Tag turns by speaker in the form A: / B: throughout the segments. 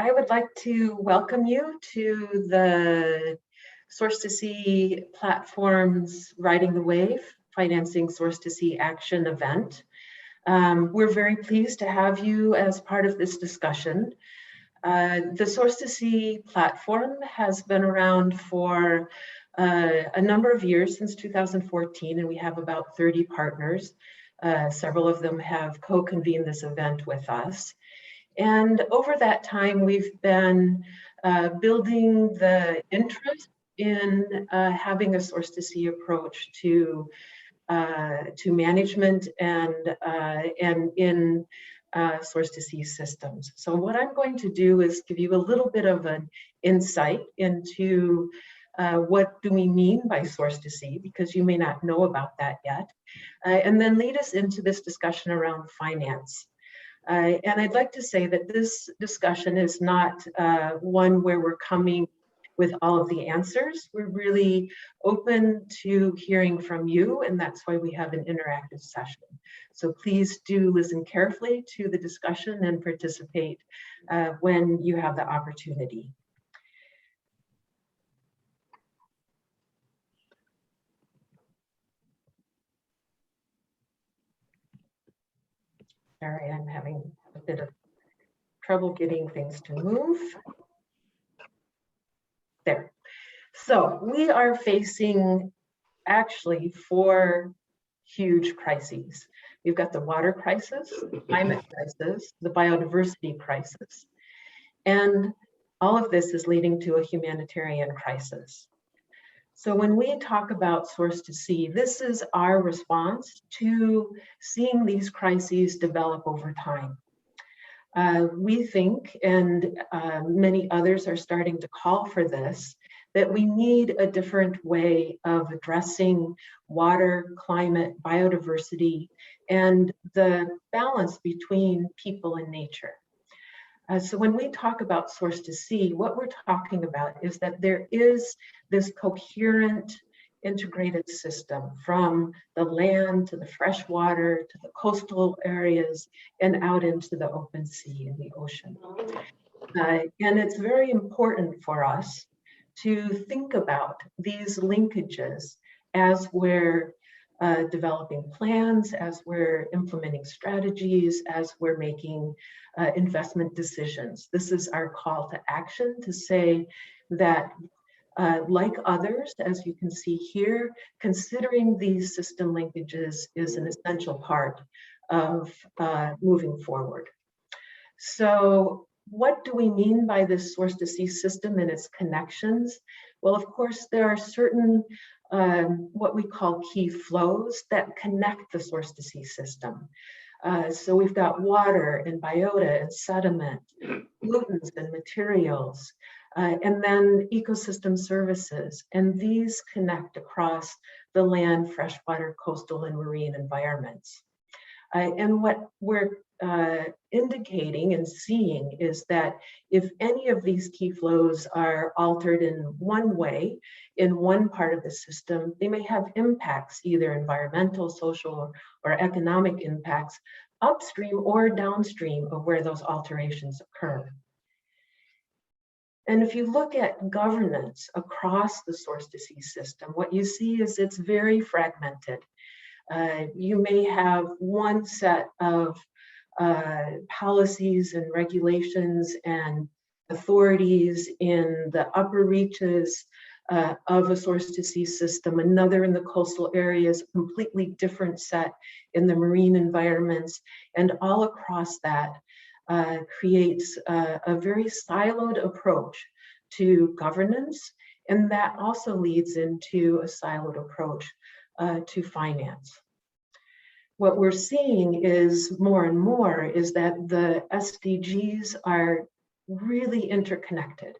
A: I would like to welcome you to the Source to Sea platform's Riding the Wave, Financing Source to Sea Action event. We're very pleased to have you as part of this discussion. The Source to Sea platform has been around for a number of years, since 2014, and we have about 30 partners. Several of them have co-convened this event with us. And over that time, we've been building the interest in having a source to sea approach to management and in source to sea systems. So what I'm going to do is give you a little bit of an insight into what do we mean by source to sea, because you may not know about that yet, and then lead us into this discussion around finance. And I'd like to say that this discussion is not one where we're coming with all of the answers. We're really open to hearing from you, and that's why we have an interactive session. So please do listen carefully to the discussion and participate when you have the opportunity. Sorry, I'm having a bit of trouble getting things to move. There. So we are facing actually 4 huge crises. We've got the water crisis, the climate crisis, the biodiversity crisis, and all of this is leading to a humanitarian crisis. So when we talk about source to sea, this is our response to seeing these crises develop over time. We think, and many others are starting to call for this, that we need a different way of addressing water, climate, biodiversity, and the balance between people and nature. So when we talk about source to sea, what we're talking about is that there is this coherent, integrated system from the land to the fresh water to the coastal areas and out into the open sea and the ocean. And it's very important for us to think about these linkages as we're developing plans, as we're implementing strategies, as we're making investment decisions. This is our call to action, to say that like others, as you can see here, considering these system linkages is an essential part of moving forward. So what do we mean by this source to sea system and its connections? Well, of course, there are certain what we call key flows that connect the source to sea system. So we've got water and biota and sediment, pollutants and materials, and then ecosystem services. And these connect across the land, freshwater, coastal, and marine environments. And what we're indicating and seeing is that if any of these key flows are altered in one way, in one part of the system, they may have impacts, either environmental, social, or economic impacts, upstream or downstream of where those alterations occur. And if you look at governance across the source to sea system, what you see is it's very fragmented. You may have one set of policies and regulations and authorities in the upper reaches of a source to sea system, another in the coastal areas, completely different set in the marine environments, and all across that creates a very siloed approach to governance, and that also leads into a siloed approach to finance. What we're seeing is more and more is that the SDGs are really interconnected.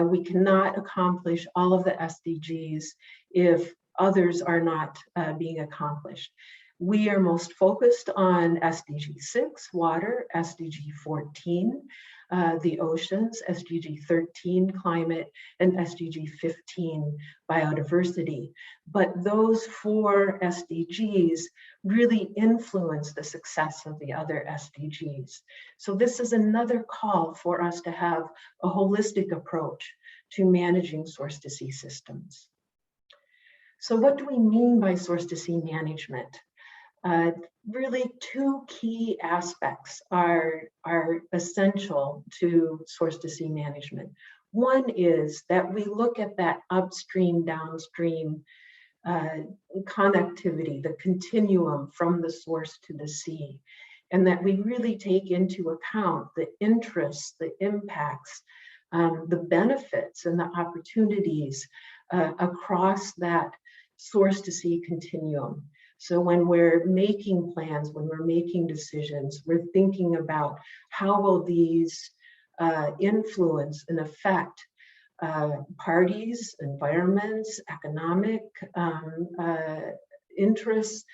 A: We cannot accomplish all of the SDGs if others are not being accomplished. We are most focused on SDG 6, water, SDG 14, the oceans, SDG 13, climate, and SDG 15, biodiversity. But those 4 SDGs really influence the success of the other SDGs. So this is another call for us to have a holistic approach to managing source-to-sea systems. So what do we mean by source-to-sea management? Really 2 key aspects are essential to source-to-sea management. One is that we look at that upstream-downstream connectivity, the continuum from the source to the sea, and that we really take into account the interests, the impacts, the benefits and the opportunities across that source-to-sea continuum. So when we're making plans, when we're making decisions, we're thinking about how will these influence and affect parties, environments, economic interests,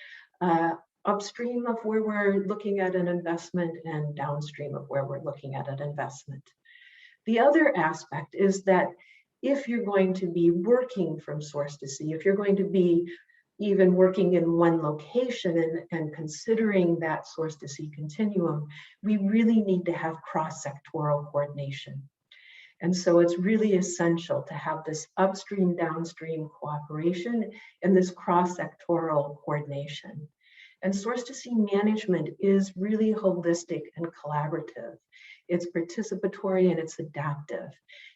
A: upstream of where we're looking at an investment and downstream of where we're looking at an investment. The other aspect is that if you're going to be working from source to sea, if you're going to be even working in one location and considering that source to sea continuum, we really need to have cross-sectoral coordination. And so it's really essential to have this upstream downstream cooperation and this cross-sectoral coordination. And source to sea management is really holistic and collaborative. It's participatory and it's adaptive.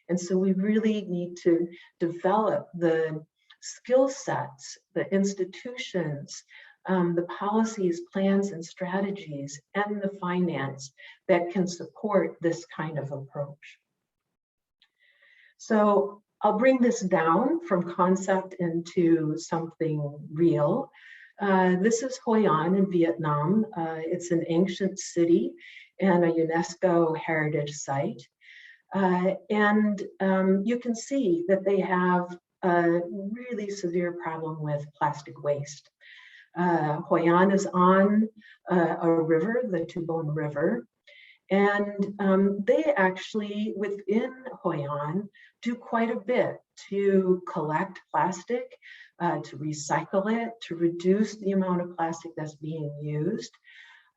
A: And so we really need to develop the skill sets, the institutions, the policies, plans, and strategies, and the finance that can support this kind of approach. So I'll bring this down from concept into something real. This is Hoi An in Vietnam. It's an ancient city and a UNESCO heritage site. And you can see that they have a really severe problem with plastic waste. Hoi An is on a river, the Tubon River, and they actually, within Hoi An, do quite a bit to collect plastic, to recycle it, to reduce the amount of plastic that's being used.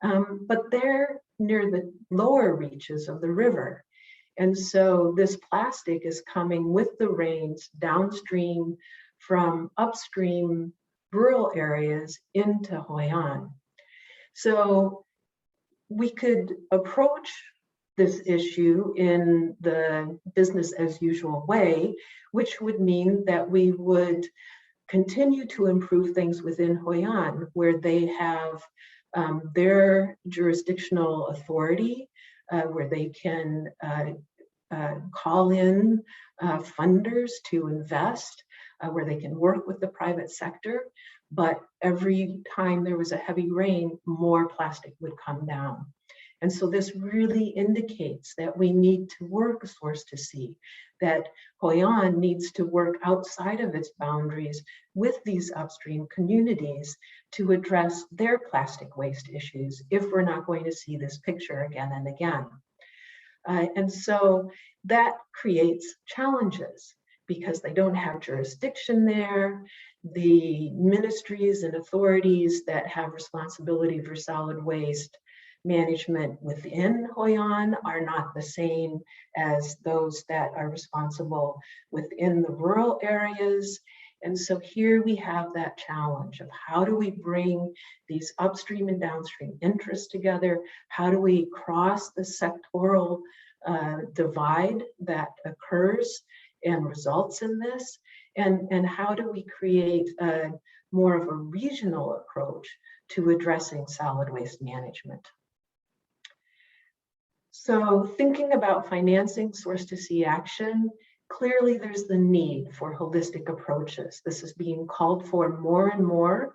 A: But they're near the lower reaches of the river. And so this plastic is coming with the rains downstream from upstream rural areas into Hoi An. So we could approach this issue in the business as usual way, which would mean that we would continue to improve things within Hoi An, where they have their jurisdictional authority, where they can call in funders to invest, where they can work with the private sector. But every time there was a heavy rain, more plastic would come down. And so this really indicates that we need to work source to sea, that Hoi An needs to work outside of its boundaries with these upstream communities to address their plastic waste issues if we're not going to see this picture again and again. And so that creates challenges because they don't have jurisdiction there. The ministries and authorities that have responsibility for solid waste management within Hoi An are not the same as those that are responsible within the rural areas. And so here we have that challenge of how do we bring these upstream and downstream interests together? How do we cross the sectoral divide that occurs and results in this? And how do we create more of a regional approach to addressing solid waste management? So thinking about financing source to sea action, clearly there's the need for holistic approaches. This is being called for more and more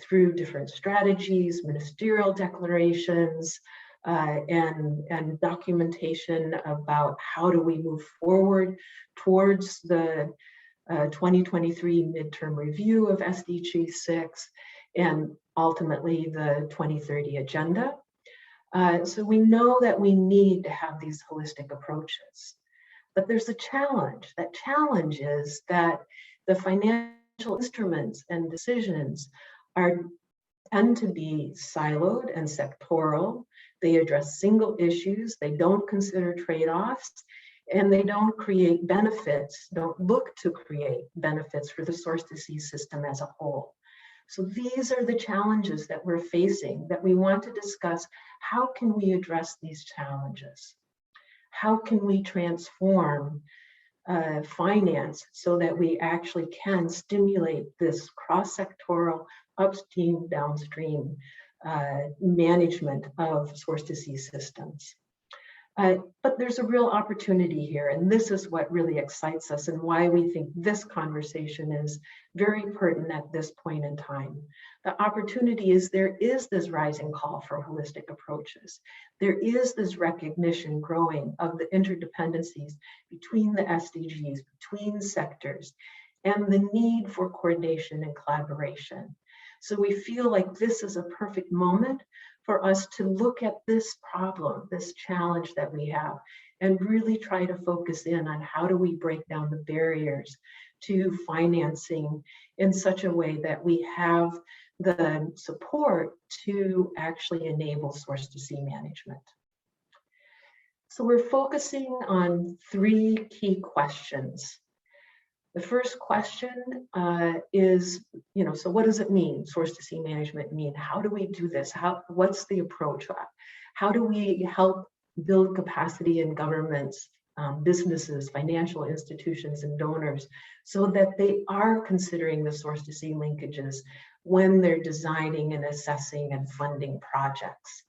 A: through different strategies, ministerial declarations, and documentation about how do we move forward towards the 2023 midterm review of SDG 6 and ultimately the 2030 agenda. So we know that we need to have these holistic approaches. But there's a challenge. That challenge is that the financial instruments and decisions tend to be siloed and sectoral. They address single issues, they don't consider trade-offs, and they don't create benefits, don't look to create benefits for the source-to-sea system as a whole. So these are the challenges that we're facing, that we want to discuss. How can we address these challenges? How can we transform finance so that we actually can stimulate this cross-sectoral upstream, downstream management of source-to-sea systems? But there's a real opportunity here, and this is what really excites us and why we think this conversation is very pertinent at this point in time. The opportunity is there is this rising call for holistic approaches. There is this recognition growing of the interdependencies between the SDGs, between sectors, and the need for coordination and collaboration. So we feel like this is a perfect moment for us to look at this problem, this challenge that we have, and really try to focus in on how do we break down the barriers to financing in such a way that we have the support to actually enable source-to-sea management. So we're focusing on three key questions. The first question is, so what does it mean, source-to-sea management mean? How do we do this? What's the approach? How do we help build capacity in governments, businesses, financial institutions, and donors so that they are considering the source-to-sea linkages when they're designing and assessing and funding projects?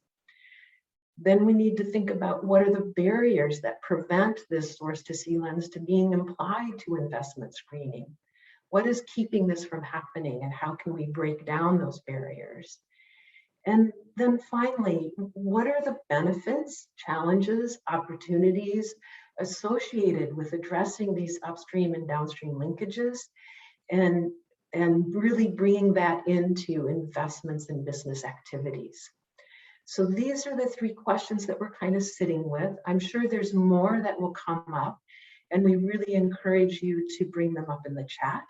A: Then we need to think about what are the barriers that prevent this source-to-sea lens to being applied to investment screening. What is keeping this from happening, and how can we break down those barriers? And then finally, what are the benefits, challenges, opportunities associated with addressing these upstream and downstream linkages and really bringing that into investments and business activities? So these are the three questions that we're kind of sitting with. I'm sure there's more that will come up, and we really encourage you to bring them up in the chat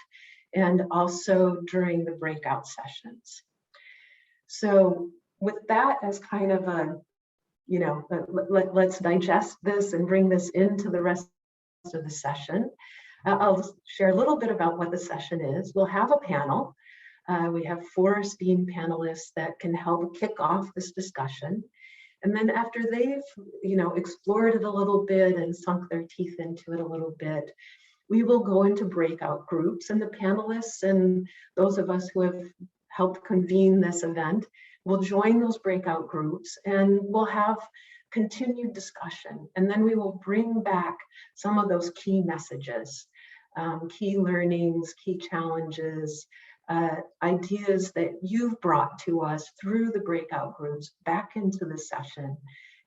A: and also during the breakout sessions. So with that as kind of a, let's digest this and bring this into the rest of the session. I'll share a little bit about what the session is. We'll have a panel. We have 4 esteemed panelists that can help kick off this discussion. And then after they've, explored it a little bit and sunk their teeth into it a little bit, we will go into breakout groups, and the panelists and those of us who have helped convene this event will join those breakout groups, and we'll have continued discussion. And then we will bring back some of those key messages, key learnings, key challenges, ideas that you've brought to us through the breakout groups back into the session,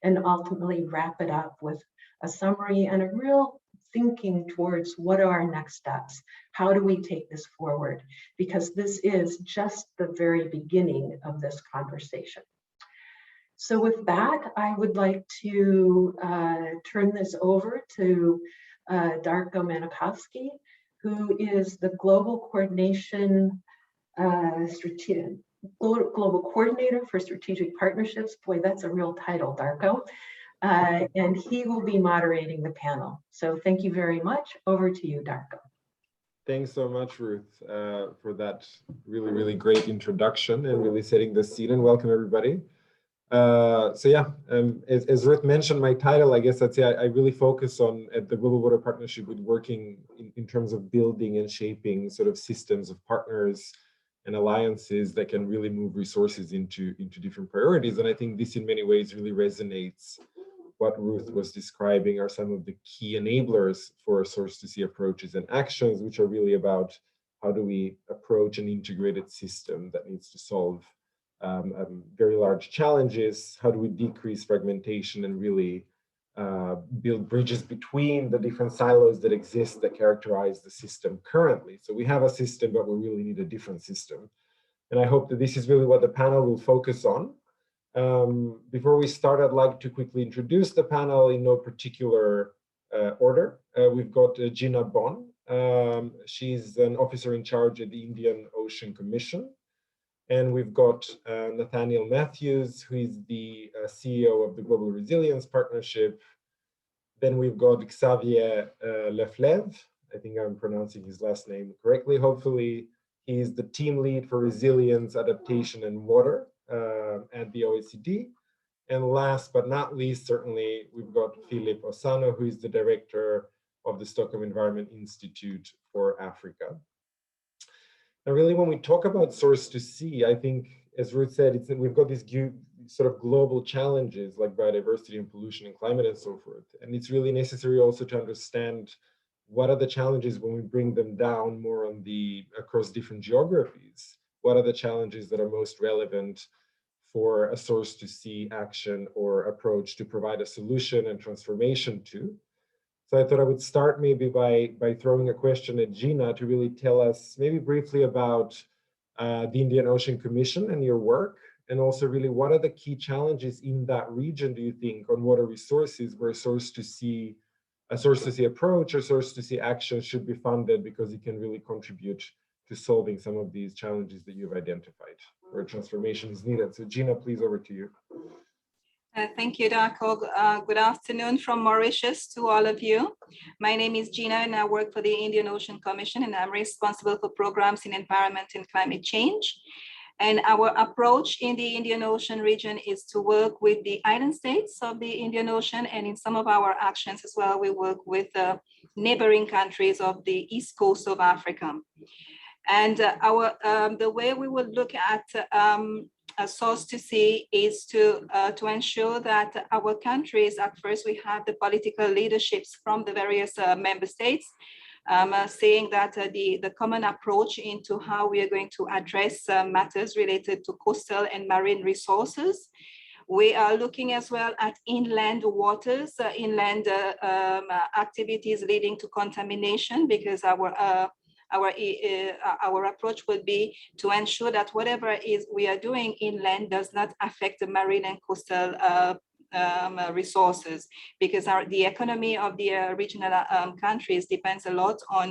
A: and ultimately wrap it up with a summary and a real thinking towards what are our next steps? How do we take this forward? Because this is just the very beginning of this conversation. So with that, I would like to turn this over to Darko Manikowski, who is the Global Coordination Global Coordinator for Strategic Partnerships. Boy, that's a real title, Darko. And he will be moderating the panel. So thank you very much. Over to you, Darko.
B: Thanks so much, Ruth, for that really, really great introduction and really setting the scene, and welcome everybody. As Ruth mentioned, my title, I guess I'd say I really focus on, at the Global Water Partnership, with working in terms of building and shaping sort of systems of partners and alliances that can really move resources into different priorities. And I think this in many ways really resonates. What Ruth was describing are some of the key enablers for source-to-sea approaches and actions, which are really about how do we approach an integrated system that needs to solve very large challenges. How do we decrease fragmentation and really build bridges between the different silos that exist that characterize the system currently? So we have a system, but we really need a different system. And I hope that this is really what the panel will focus on. Before we start, I'd like to quickly introduce the panel in no particular order. We've got Gina Bon. She's an officer in charge at the Indian Ocean Commission. And we've got Nathaniel Matthews, who is the CEO of the Global Resilience Partnership. Then we've got Xavier Lefleve. I think I'm pronouncing his last name correctly, hopefully. He's the team lead for resilience, adaptation, and water at the OECD. And last but not least, certainly, we've got Philip Osano, who is the director of the Stockholm Environment Institute for Africa. And really, when we talk about source to sea, I think, as Ruth said, we've got these sort of global challenges like biodiversity and pollution and climate and so forth. And it's really necessary also to understand what are the challenges when we bring them down more on across different geographies. What are the challenges that are most relevant for a source to sea action or approach to provide a solution and transformation to? So I thought I would start maybe by throwing a question at Gina to really tell us maybe briefly about the Indian Ocean Commission and your work, and also really what are the key challenges in that region, do you think, on water resources where a source to sea approach or source to sea action should be funded because it can really contribute to solving some of these challenges that you've identified where transformation is needed. So Gina, please, over to you.
C: Thank you, Darko. Good afternoon from Mauritius to all of you. My name is Gina and I work for the Indian Ocean Commission, and I'm responsible for programs in environment and climate change. And our approach in the Indian Ocean region is to work with the island states of the Indian Ocean, and in some of our actions as well, we work with neighboring countries of the east coast of Africa. And the way we will look at a source to sea is to ensure that our countries, at first we have the political leaderships from the various member states, saying that the common approach into how we are going to address matters related to coastal and marine resources. We are looking as well at inland waters, inland activities leading to contamination, because our approach would be to ensure that whatever we are doing inland does not affect the marine and coastal resources, because the economy of the regional countries depends a lot on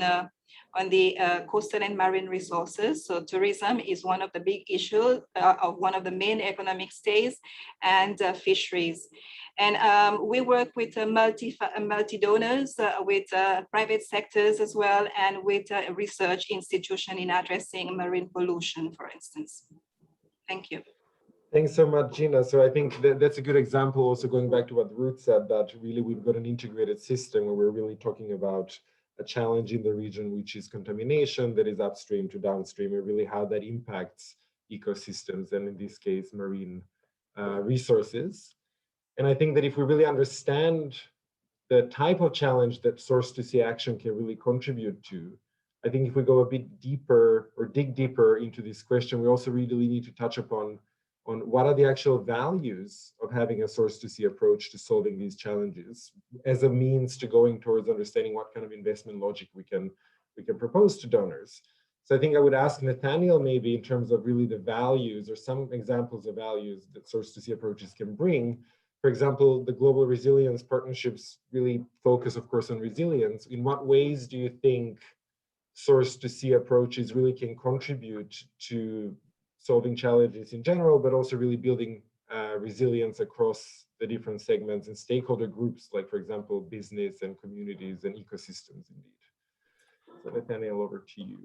C: the coastal and marine resources. So tourism is one of the big issues of one of the main economic stays, and fisheries. And we work with multi-donors, with private sectors as well, and with research institution in addressing marine pollution, for instance. Thank you.
B: Thanks so much, Gina. So I think that's a good example, also going back to what Ruth said, that really we've got an integrated system where we're really talking about a challenge in the region, which is contamination that is upstream to downstream, and really how that impacts ecosystems, and in this case, marine resources. And I think that if we really understand the type of challenge that source to sea action can really contribute to, I think if we go a bit deeper or dig deeper into this question, we also really need to touch upon what are the actual values of having a source to sea approach to solving these challenges as a means to going towards understanding what kind of investment logic we can propose to donors. So I think I would ask Nathaniel, maybe in terms of really the values or some examples of values that source to sea approaches can bring. For example, the global resilience partnerships really focus, of course, on resilience. In what ways do you think source to sea approaches really can contribute to solving challenges in general, but also really building resilience across the different segments and stakeholder groups, like, for example, business and communities and ecosystems, indeed? So Nathaniel, over to you.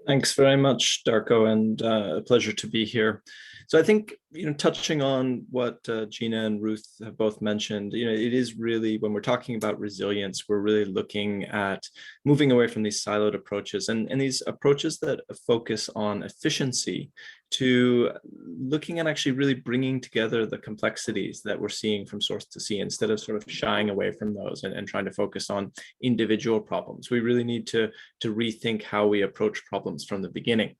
D: Thanks very much, Darko, and a pleasure to be here. So I think, touching on what Gina and Ruth have both mentioned, it is really, when we're talking about resilience, we're really looking at moving away from these siloed approaches and these approaches that focus on efficiency, to looking at actually really bringing together the complexities that we're seeing from source to sea, instead of sort of shying away from those and trying to focus on individual problems. We really need to rethink how we approach problems from the beginning.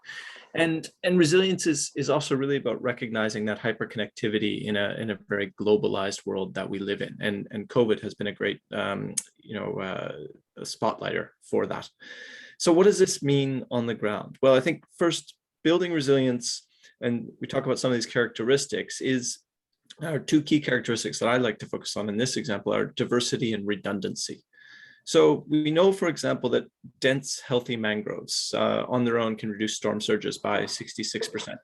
D: And resilience is also really about recognizing that hyperconnectivity in a very globalized world that we live in. And COVID has been a great spotlighter for that. So what does this mean on the ground? Well, I think first, building resilience, and we talk about some of these characteristics, are two key characteristics that I like to focus on in this example are diversity and redundancy. So we know, for example, that dense, healthy mangroves on their own can reduce storm surges by 66%. And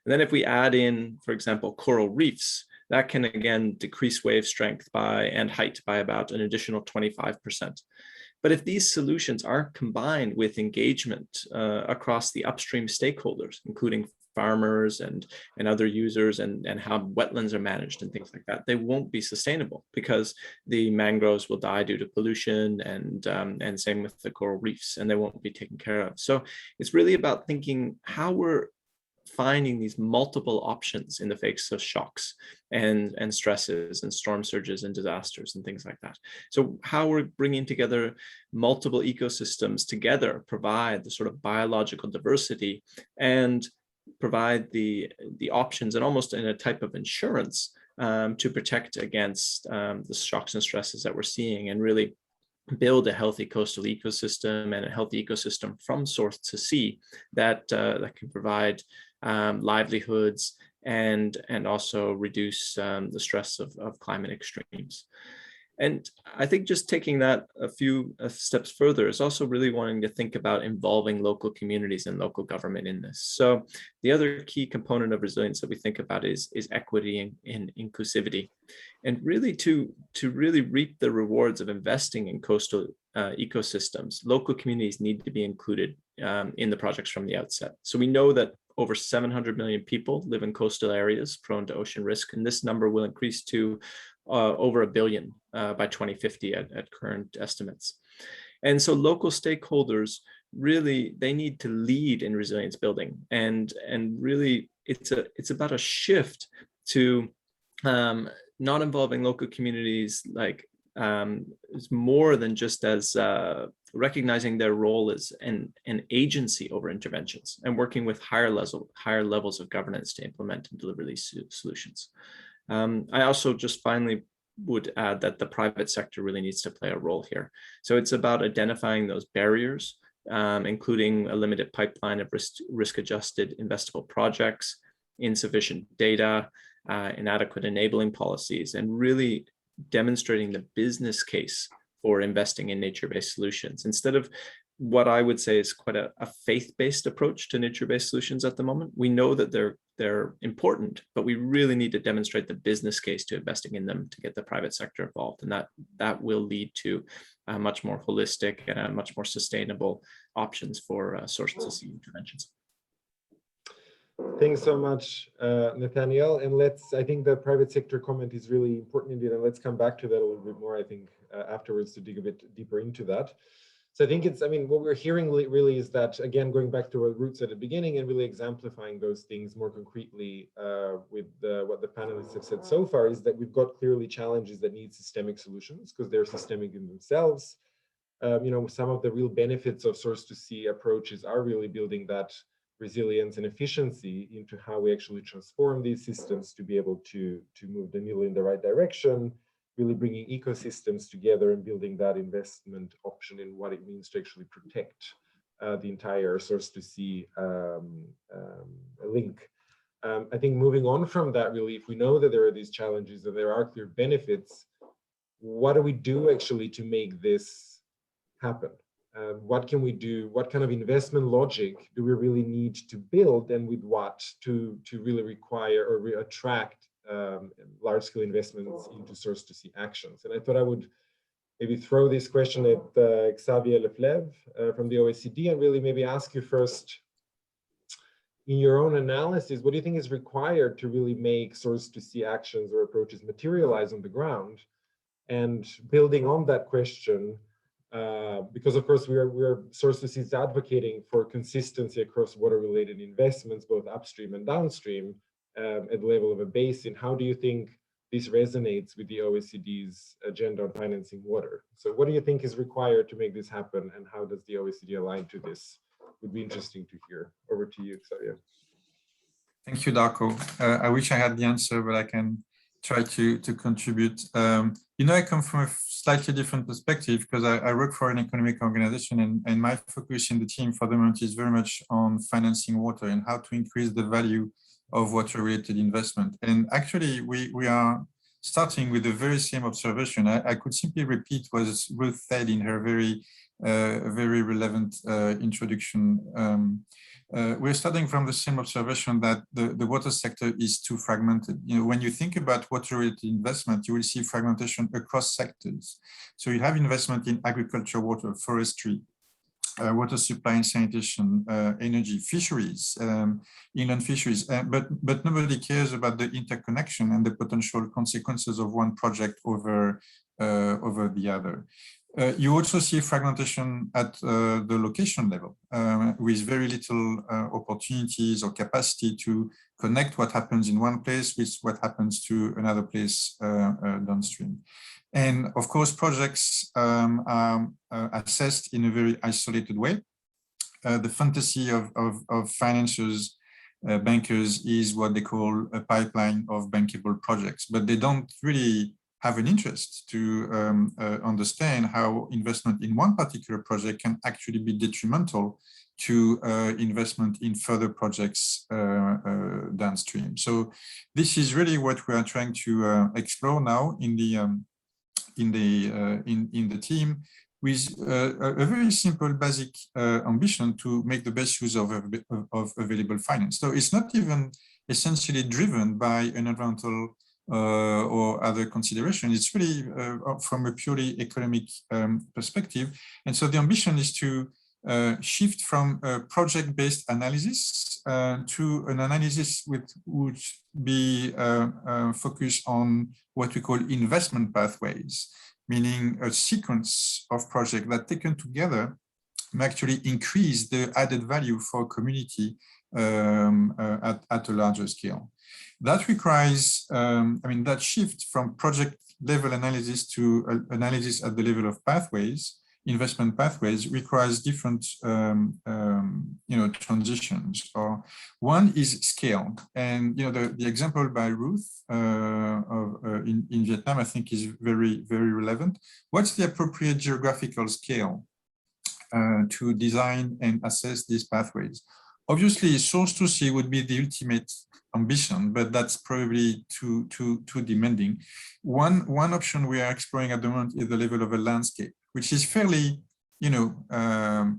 D: then if we add in, for example, coral reefs, that can again decrease wave strength and height by about an additional 25%. But if these solutions aren't combined with engagement across the upstream stakeholders, including farmers and other users and how wetlands are managed and things like that, they won't be sustainable because the mangroves will die due to pollution and same with the coral reefs, and they won't be taken care of. So it's really about thinking how we're finding these multiple options in the face of shocks and stresses and storm surges and disasters and things like that. So how we're bringing together multiple ecosystems together, provide the sort of biological diversity and provide the options and almost in a type of insurance to protect against the shocks and stresses that we're seeing, and really build a healthy coastal ecosystem and a healthy ecosystem from source to sea that can provide livelihoods and also reduce the stress of climate extremes. And I think just taking that a few steps further is also really wanting to think about involving local communities and local government in this. So the other key component of resilience that we think about is equity and inclusivity. And really to really reap the rewards of investing in coastal ecosystems, local communities need to be included in the projects from the outset. So we know that over 700 million people live in coastal areas prone to ocean risk, and this number will increase to over 1 billion by 2050 at current estimates. And so local stakeholders really, they need to lead in resilience building, and really it's about a shift to not involving local communities like it's more than just as recognizing their role as an agency over interventions and working with higher levels of governance to implement and deliver these solutions. I also just finally would add that the private sector really needs to play a role here. So it's about identifying those barriers, including a limited pipeline of risk-adjusted investable projects, insufficient data, inadequate enabling policies, and really demonstrating the business case for investing in nature-based solutions instead of what I would say is quite a faith-based approach to nature-based solutions at the moment. We know that they're important, but we really need to demonstrate the business case to investing in them to get the private sector involved, and that will lead to much more holistic and much more sustainable options for source-to-sea interventions.
B: Thanks so much, Nathaniel. And I think the private sector comment is really important indeed, and let's come back to that a little bit more, I think, afterwards to dig a bit deeper into that. So I think what we're hearing really is that, again, going back to our roots at the beginning and really exemplifying those things more concretely with what the panelists have said so far, is that we've got clearly challenges that need systemic solutions because they're systemic in themselves. Some of the real benefits of source-to-sea approaches are really building that resilience and efficiency into how we actually transform these systems to be able to move the needle in the right direction, really bringing ecosystems together and building that investment option in what it means to actually protect the entire source-to-sea link. I think moving on from that, really, if we know that there are these challenges and there are clear benefits, what do we do actually to make this happen? What can we do? What kind of investment logic do we really need to build, and with what to really require or attract large-scale investments into source-to-sea actions? And I thought I would maybe throw this question at Xavier Leflevre from the OECD and really maybe ask you first, in your own analysis, what do you think is required to really make source-to-sea actions or approaches materialize on the ground? And building on that question, because of course we're source-to-sea is advocating for consistency across water-related investments, both upstream and downstream, at the level of a basin. How do you think this resonates with the OECD's agenda on financing water? So what do you think is required to make this happen, and how does the OECD align to this? Would be interesting to hear. Over to you, Xavier.
E: Thank you, Darko. I wish I had the answer, but I can try to contribute. I come from a slightly different perspective because I work for an economic organization, and my focus in the team for the moment is very much on financing water and how to increase the value of water-related investment. And actually, we are starting with the very same observation. I could simply repeat what Ruth said in her very relevant introduction. We're starting from the same observation that the water sector is too fragmented. When you think about water-related investment, you will see fragmentation across sectors. So you have investment in agriculture, water, forestry, water supply and sanitation, energy, fisheries, inland fisheries, but nobody cares about the interconnection and the potential consequences of one project over the other. You also see fragmentation at the location level, with very little opportunities or capacity to connect what happens in one place with what happens to another place downstream. And of course, projects are assessed in a very isolated way. The fantasy of financiers, bankers, is what they call a pipeline of bankable projects, but they don't really have an interest to understand how investment in one particular project can actually be detrimental to investment in further projects downstream. So this is really what we are trying to explore now in the team, with a very simple, basic ambition to make the best use of available finance. So it's not even essentially driven by an environmental or other consideration. It's really from a purely economic perspective. And so the ambition is to shift from a project-based analysis to an analysis which would be focused on what we call investment pathways, meaning a sequence of projects that taken together may actually increase the added value for a community at a larger scale. That requires, that shift from project level analysis to analysis at the level of pathways, investment pathways, requires different, transitions. Or one is scale, and the example by Ruth in Vietnam, I think, is very, very relevant. What's the appropriate geographical scale to design and assess these pathways? Obviously, source to sea would be the ultimate ambition, but that's probably too demanding. One option we are exploring at the moment is the level of a landscape, which is fairly,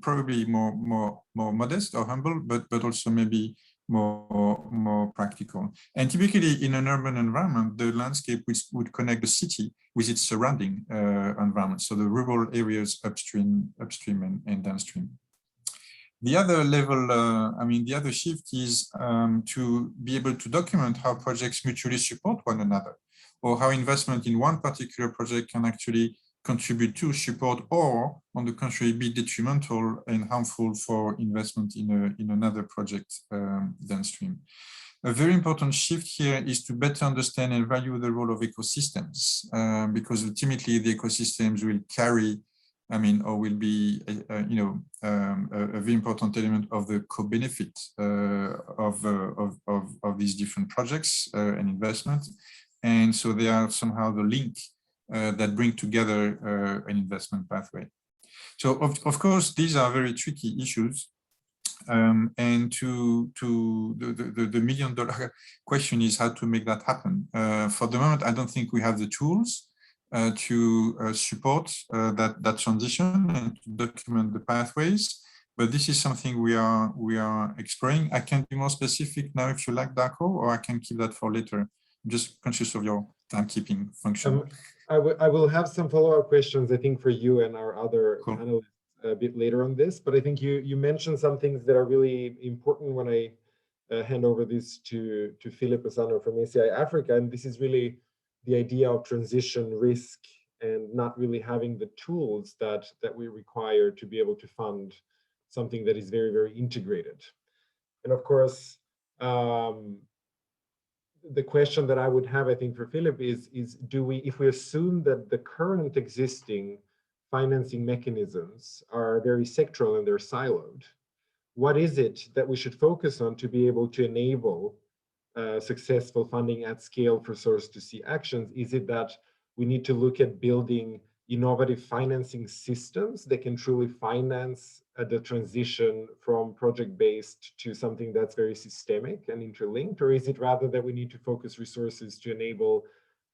E: probably more modest or humble, but also maybe more practical. And typically, in an urban environment, the landscape which would connect the city with its surrounding environment, so the rural areas upstream and downstream. The other level, the other shift is to be able to document how projects mutually support one another, or how investment in one particular project can actually contribute to, support, or on the contrary, be detrimental and harmful for investment in another project downstream. A very important shift here is to better understand and value the role of ecosystems, because ultimately the ecosystems will carry, or will be, a very important element of the co-benefit of these different projects and investments. And so they are somehow the link that bring together an investment pathway. So of course, these are very tricky issues. And to the million-dollar question is how to make that happen. For the moment, I don't think we have the tools to support that transition and to document the pathways, but this is something we are exploring. I can be more specific now if you like, Darko, or I can keep that for later. I'm just conscious of your timekeeping function.
B: I will have some follow-up questions, I think, for you and our other panelists a bit later on this, but I think you mentioned some things that are really important when I hand over this to Philip Asano from ACI Africa, and this is really the idea of transition risk and not really having the tools that we require to be able to fund something that is very, very integrated. And of course, the question that I would have, I think, for Philip is if we assume that the current existing financing mechanisms are very sectoral and they're siloed, what is it that we should focus on to be able to enable successful funding at scale for source to see actions? Is it that we need to look at building innovative financing systems that can truly finance the transition from project-based to something that's very systemic and interlinked? Or is it rather that we need to focus resources to enable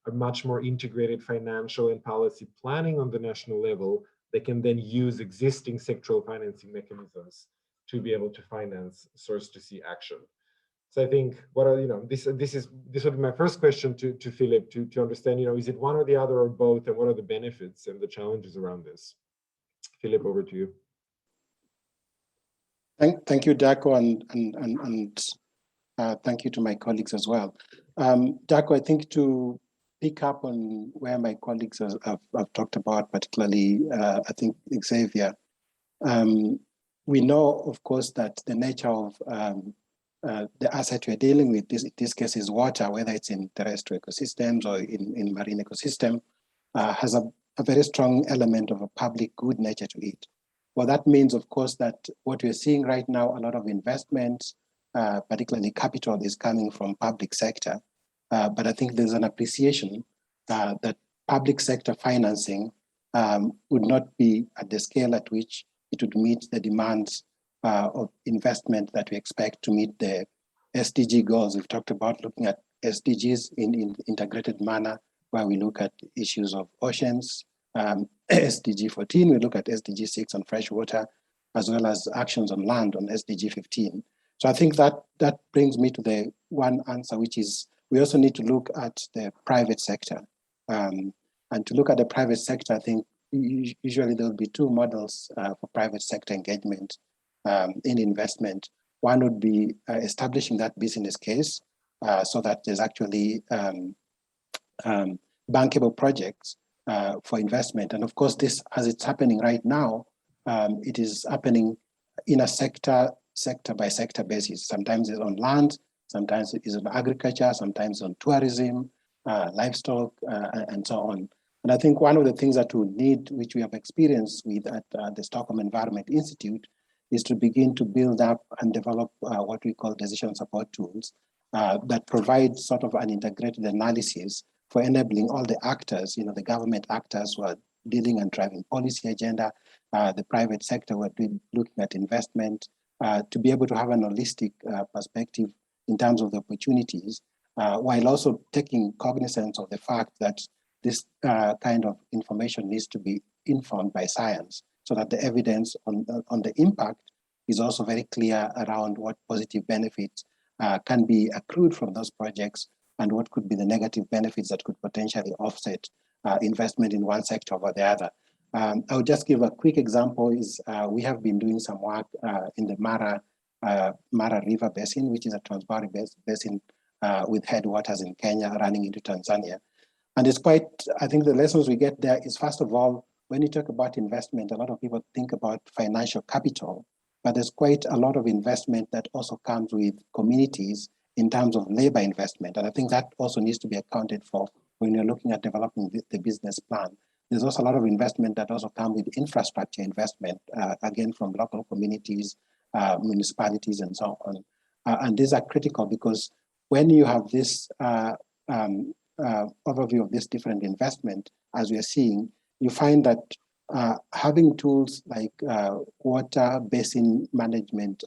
B: a much more integrated financial and policy planning on the national level that can then use existing sectoral financing mechanisms to be able to finance source to see action? So I think what are, this would be my first question to Philip, to understand, is it one or the other or both, and what are the benefits and the challenges around this? Philip, over to you.
F: Thank you, Darko, and thank you to my colleagues as well. Darko, I think to pick up on where my colleagues have talked about, particularly I think Xavier, we know, of course, that the nature of the asset we're dealing with, in this case is water, whether it's in terrestrial ecosystems or in marine ecosystem, has a very strong element of a public good nature to it. Well, that means, of course, that what we're seeing right now, a lot of investments, particularly capital, is coming from public sector. But I think there's an appreciation that public sector financing would not be at the scale at which it would meet the demands of investment that we expect to meet the SDG goals. We've talked about looking at SDGs in integrated manner, where we look at issues of oceans, SDG 14, we look at SDG 6 on fresh water, as well as actions on land on SDG 15. So I think that brings me to the one answer, which is we also need to look at the private sector. And to look at the private sector, I think usually there will be two models for private sector engagement in investment. One would be establishing that business case so that there's actually bankable projects for investment. And of course, this, as it's happening right now, it is happening in a sector by sector basis. Sometimes it's on land, sometimes it is on agriculture, sometimes on tourism, livestock, and so on. And I think one of the things that we need, which we have experienced with at the Stockholm Environment Institute, is to begin to build up and develop what we call decision support tools that provide sort of an integrated analysis for enabling all the actors, the government actors who are dealing and driving policy agenda, the private sector who are looking at investment, to be able to have an holistic perspective in terms of the opportunities, while also taking cognizance of the fact that this kind of information needs to be informed by science, so that the evidence on the impact is also very clear around what positive benefits can be accrued from those projects and what could be the negative benefits that could potentially offset investment in one sector over the other. I would just give a quick example is we have been doing some work in the Mara River Basin, which is a Transboundary basin with headwaters in Kenya running into Tanzania. And it's quite, I think the lessons we get there is, first of all, when you talk about investment, a lot of people think about financial capital, but there's quite a lot of investment that also comes with communities in terms of labor investment. And I think that also needs to be accounted for when you're looking at developing the business plan. There's also a lot of investment that also comes with infrastructure investment, again, from local communities, municipalities, and so on. And these are critical because when you have this overview of this different investment, as we are seeing, you find that having tools like water basin management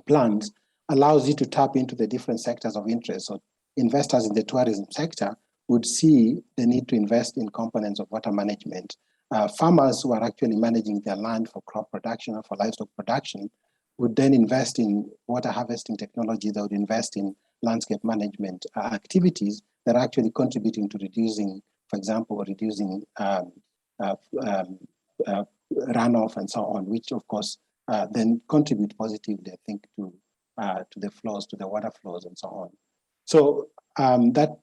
F: plans allows you to tap into the different sectors of interest. So investors in the tourism sector would see the need to invest in components of water management. Farmers who are actually managing their land for crop production or for livestock production would then invest in water harvesting technology. They would invest in landscape management activities that are actually contributing to reducing, for example, reducing runoff and so on, which of course then contribute positively, I think, to the flows, to the water flows and so on. So that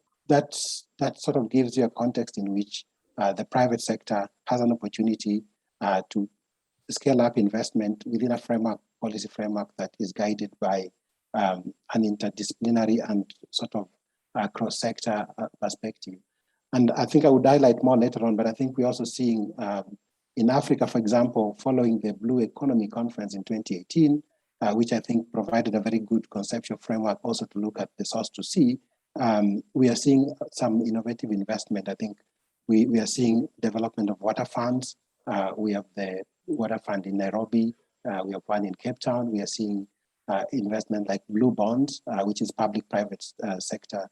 F: sort of gives you a context in which the private sector has an opportunity to scale up investment within a framework, policy framework that is guided by an interdisciplinary and sort of cross-sector perspective. And I think I would highlight more later on, but I think we're also seeing in Africa, for example, following the Blue Economy Conference in 2018, which I think provided a very good conceptual framework also to look at the source to sea. We are seeing some innovative investment. I think we are seeing development of water funds. We have the water fund in Nairobi. We have one in Cape Town. We are seeing investment like blue bonds, which is public-private sector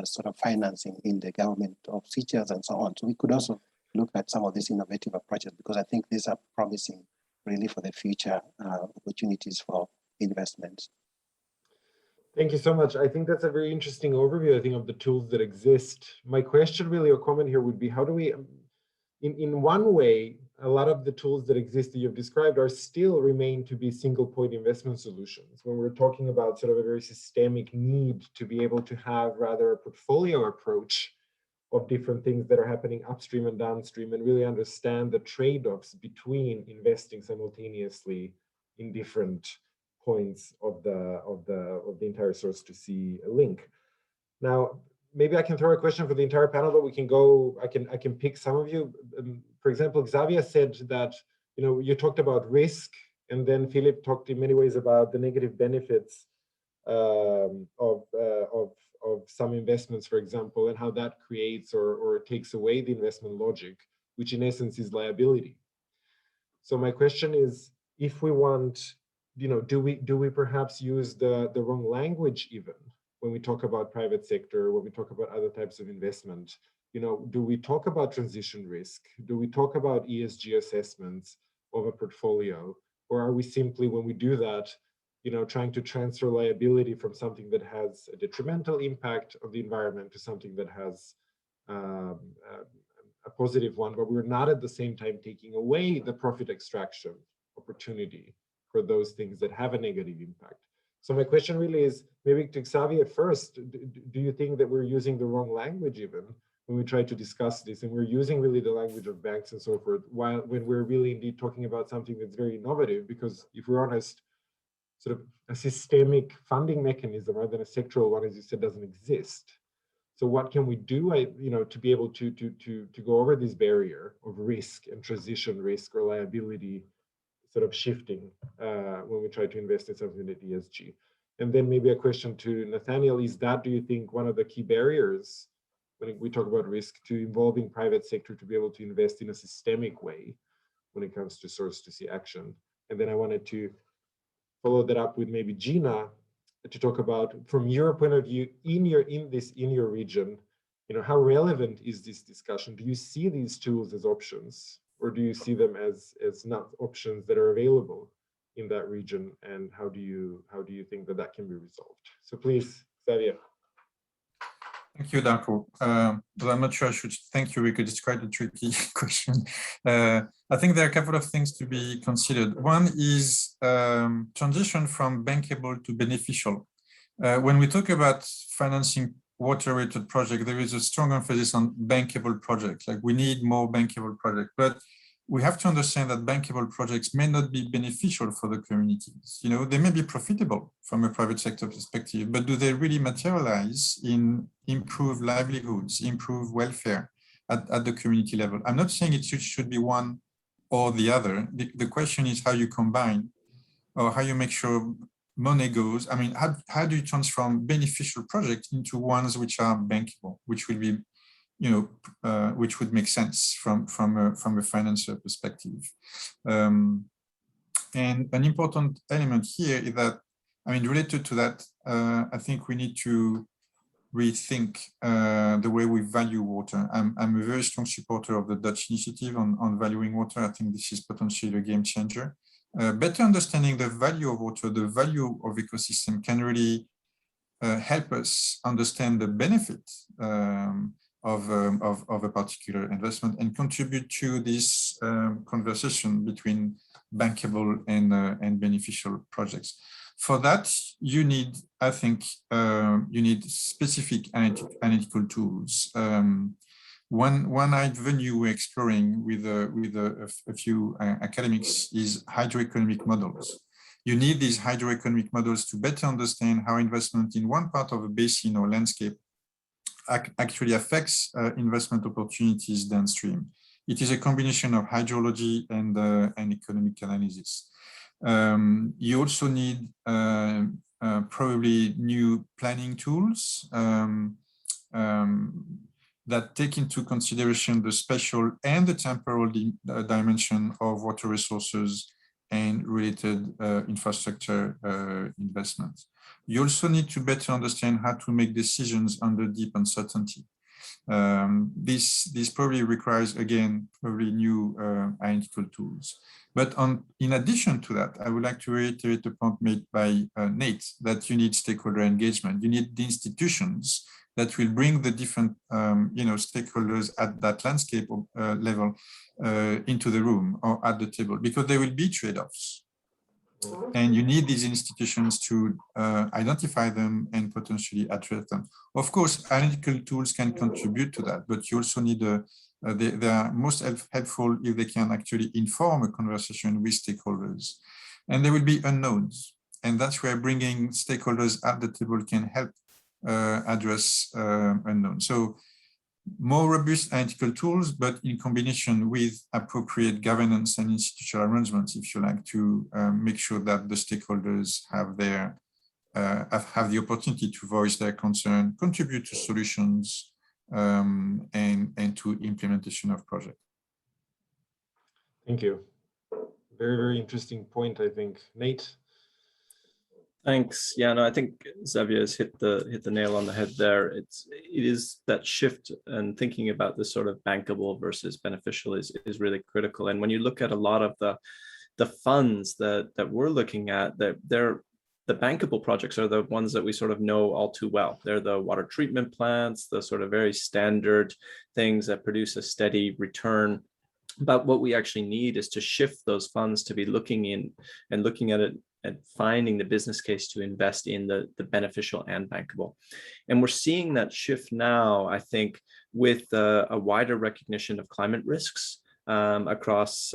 F: sort of financing in the government of Seychelles and so on. So we could also look at some of these innovative approaches, because I think these are promising really for the future opportunities for investments.
B: Thank you so much. I think that's a very interesting overview, I think, of the tools that exist. My question really, or comment here would be, how do we, in one way, a lot of the tools that exist that you've described are still remain to be single point investment solutions. When we're talking about sort of a very systemic need to be able to have rather a portfolio approach of different things that are happening upstream and downstream, and really understand the trade-offs between investing simultaneously in different points of the entire source to sea link. Now, maybe I can throw a question for the entire panel, but we can go, I can pick some of you. For example, Xavier said that, you talked about risk, and then Philip talked in many ways about the negative benefits of some investments, for example, and how that creates or takes away the investment logic, which in essence is liability. So my question is, if we want, do we perhaps use the wrong language even when we talk about private sector, when we talk about other types of investment? Do we talk about transition risk? Do we talk about ESG assessments of a portfolio? Or are we simply, when we do that, trying to transfer liability from something that has a detrimental impact of the environment to something that has a positive one, but we're not at the same time taking away the profit extraction opportunity for those things that have a negative impact? So my question really is, maybe to Xavier first, do you think that we're using the wrong language even when we try to discuss this, and we're using really the language of banks and so forth, while when we're really indeed talking about something that's very innovative? Because if we're honest, sort of a systemic funding mechanism rather than a sectoral one, as you said, doesn't exist. So what can we do, to be able to go over this barrier of risk and transition risk or liability sort of shifting when we try to invest in something like ESG? And then maybe a question to Nathaniel is that, do you think one of the key barriers when we talk about risk to involving private sector to be able to invest in a systemic way when it comes to source to sea action? And then I wanted to follow that up with maybe Gina to talk about, from your point of view, in your region, how relevant is this discussion? Do you see these tools as options, or do you see them as not options that are available in that region? And how do you think that can be resolved? So please, Xavier.
E: Thank you, Darko. But I'm not sure I should thank you. We could describe the tricky question. I think there are a couple of things to be considered. One is transition from bankable to beneficial. When we talk about financing water-related projects, there is a strong emphasis on bankable projects. Like, we need more bankable projects, but we have to understand that bankable projects may not be beneficial for the communities. They may be profitable from a private sector perspective, but do they really materialize in improved livelihoods, improved welfare at the community level? I'm not saying it should be one or the other. The question is how you combine, or how you make sure money goes. I mean, how do you transform beneficial projects into ones which are bankable, which will be, which would make sense from a financial perspective. And an important element here is that, related to that, I think we need to rethink the way we value water. I'm a very strong supporter of the Dutch initiative on valuing water. I think this is potentially a game changer. Better understanding the value of water, the value of ecosystem, can really help us understand the benefit of a particular investment and contribute to this conversation between bankable and beneficial projects. For that, you need, I think, you need specific analytical tools. One avenue we're exploring with a few academics is hydroeconomic models. You need these hydroeconomic models to better understand how investment in one part of a basin or landscape actually affects investment opportunities downstream. It is a combination of hydrology and economic analysis. You also need probably new planning tools that take into consideration the spatial and the temporal dimension of water resources and related infrastructure investments. You also need to better understand how to make decisions under deep uncertainty. This probably requires, again, probably new analytical tools. But in addition to that, I would like to reiterate the point made by Nate, that you need stakeholder engagement. You need the institutions that will bring the different stakeholders at that landscape level into the room or at the table, because there will be trade-offs. And you need these institutions to identify them and potentially address them. Of course, analytical tools can contribute to that, but you also need they are most helpful if they can actually inform a conversation with stakeholders. And there will be unknowns. And that's where bringing stakeholders at the table can help address unknowns. So more robust analytical tools, but in combination with appropriate governance and institutional arrangements, if you like, to make sure that the stakeholders have the opportunity to voice their concern, contribute to solutions, and to implementation of projects.
B: Thank you. Very, very interesting point, I think. Nate?
D: Thanks. Yeah, no, I think Xavier has hit the nail on the head there. It is that shift, and thinking about this sort of bankable versus beneficial is really critical. And when you look at a lot of the funds that we're looking at, the bankable projects are the ones that we sort of know all too well. They're the water treatment plants, the sort of very standard things that produce a steady return. But what we actually need is to shift those funds to be looking at it and finding the business case to invest in the beneficial and bankable. And we're seeing that shift now, I think, with a wider recognition of climate risks across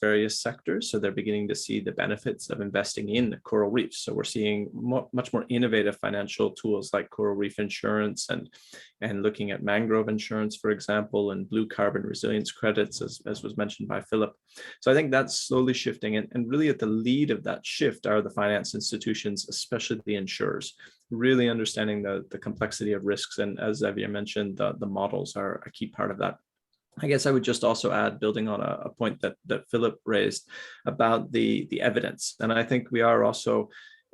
D: various sectors. So they're beginning to see the benefits of investing in coral reefs. So we're seeing much more innovative financial tools like coral reef insurance and looking at mangrove insurance, for example, and blue carbon resilience credits, as was mentioned by Philip. So I think that's slowly shifting. And really at the lead of that shift are the finance institutions, especially the insurers, really understanding the complexity of risks. And as Xavier mentioned, the models are a key part of that. I guess I would just also add, building on a point that Philip raised about the evidence. And I think we are also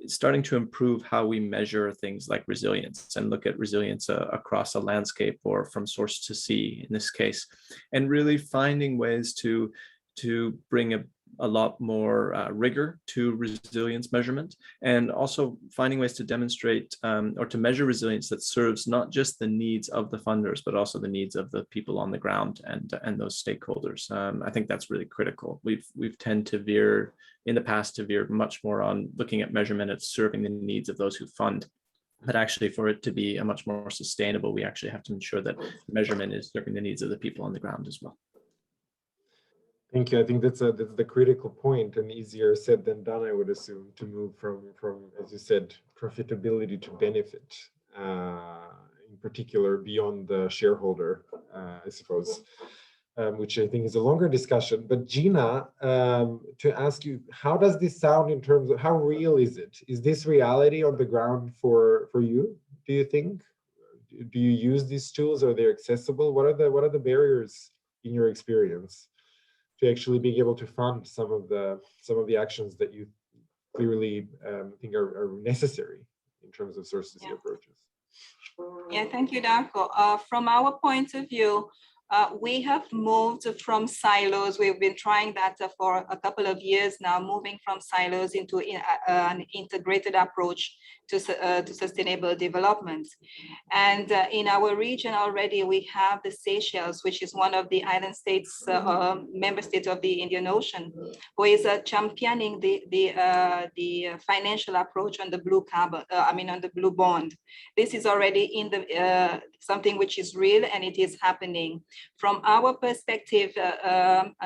D: starting to improve how we measure things like resilience and look at resilience across a landscape or from source to sea in this case, and really finding ways to bring a lot more rigor to resilience measurement, and also finding ways to demonstrate or to measure resilience that serves not just the needs of the funders, but also the needs of the people on the ground and those stakeholders. I think that's really critical. We've tend to veer in the past to veer much more on looking at measurement of serving the needs of those who fund. But actually, for it to be a much more sustainable, we actually have to ensure that measurement is serving the needs of the people on the ground as well.
B: Thank you. I think that's the critical point, and easier said than done, I would assume, to move from as you said, profitability to benefit, in particular beyond the shareholder, I suppose, which I think is a longer discussion. But Gina, to ask you, how does this sound in terms of how real is it? Is this reality on the ground for you, do you think? Do you use these tools? Are they accessible? What are the barriers in your experience to actually being able to fund some of the actions that you clearly think are necessary in terms of sources and approaches?
C: Yeah, thank you, Darko. From our point of view, we have moved from silos. We've been trying that for a couple of years now, moving from silos into an integrated approach to sustainable development. And in our region already, we have the Seychelles, which is one of the island states, member states of the Indian Ocean, who is championing the financial approach on the blue carbon, on the blue bond. This is already in the something which is real, and it is happening. From our perspective,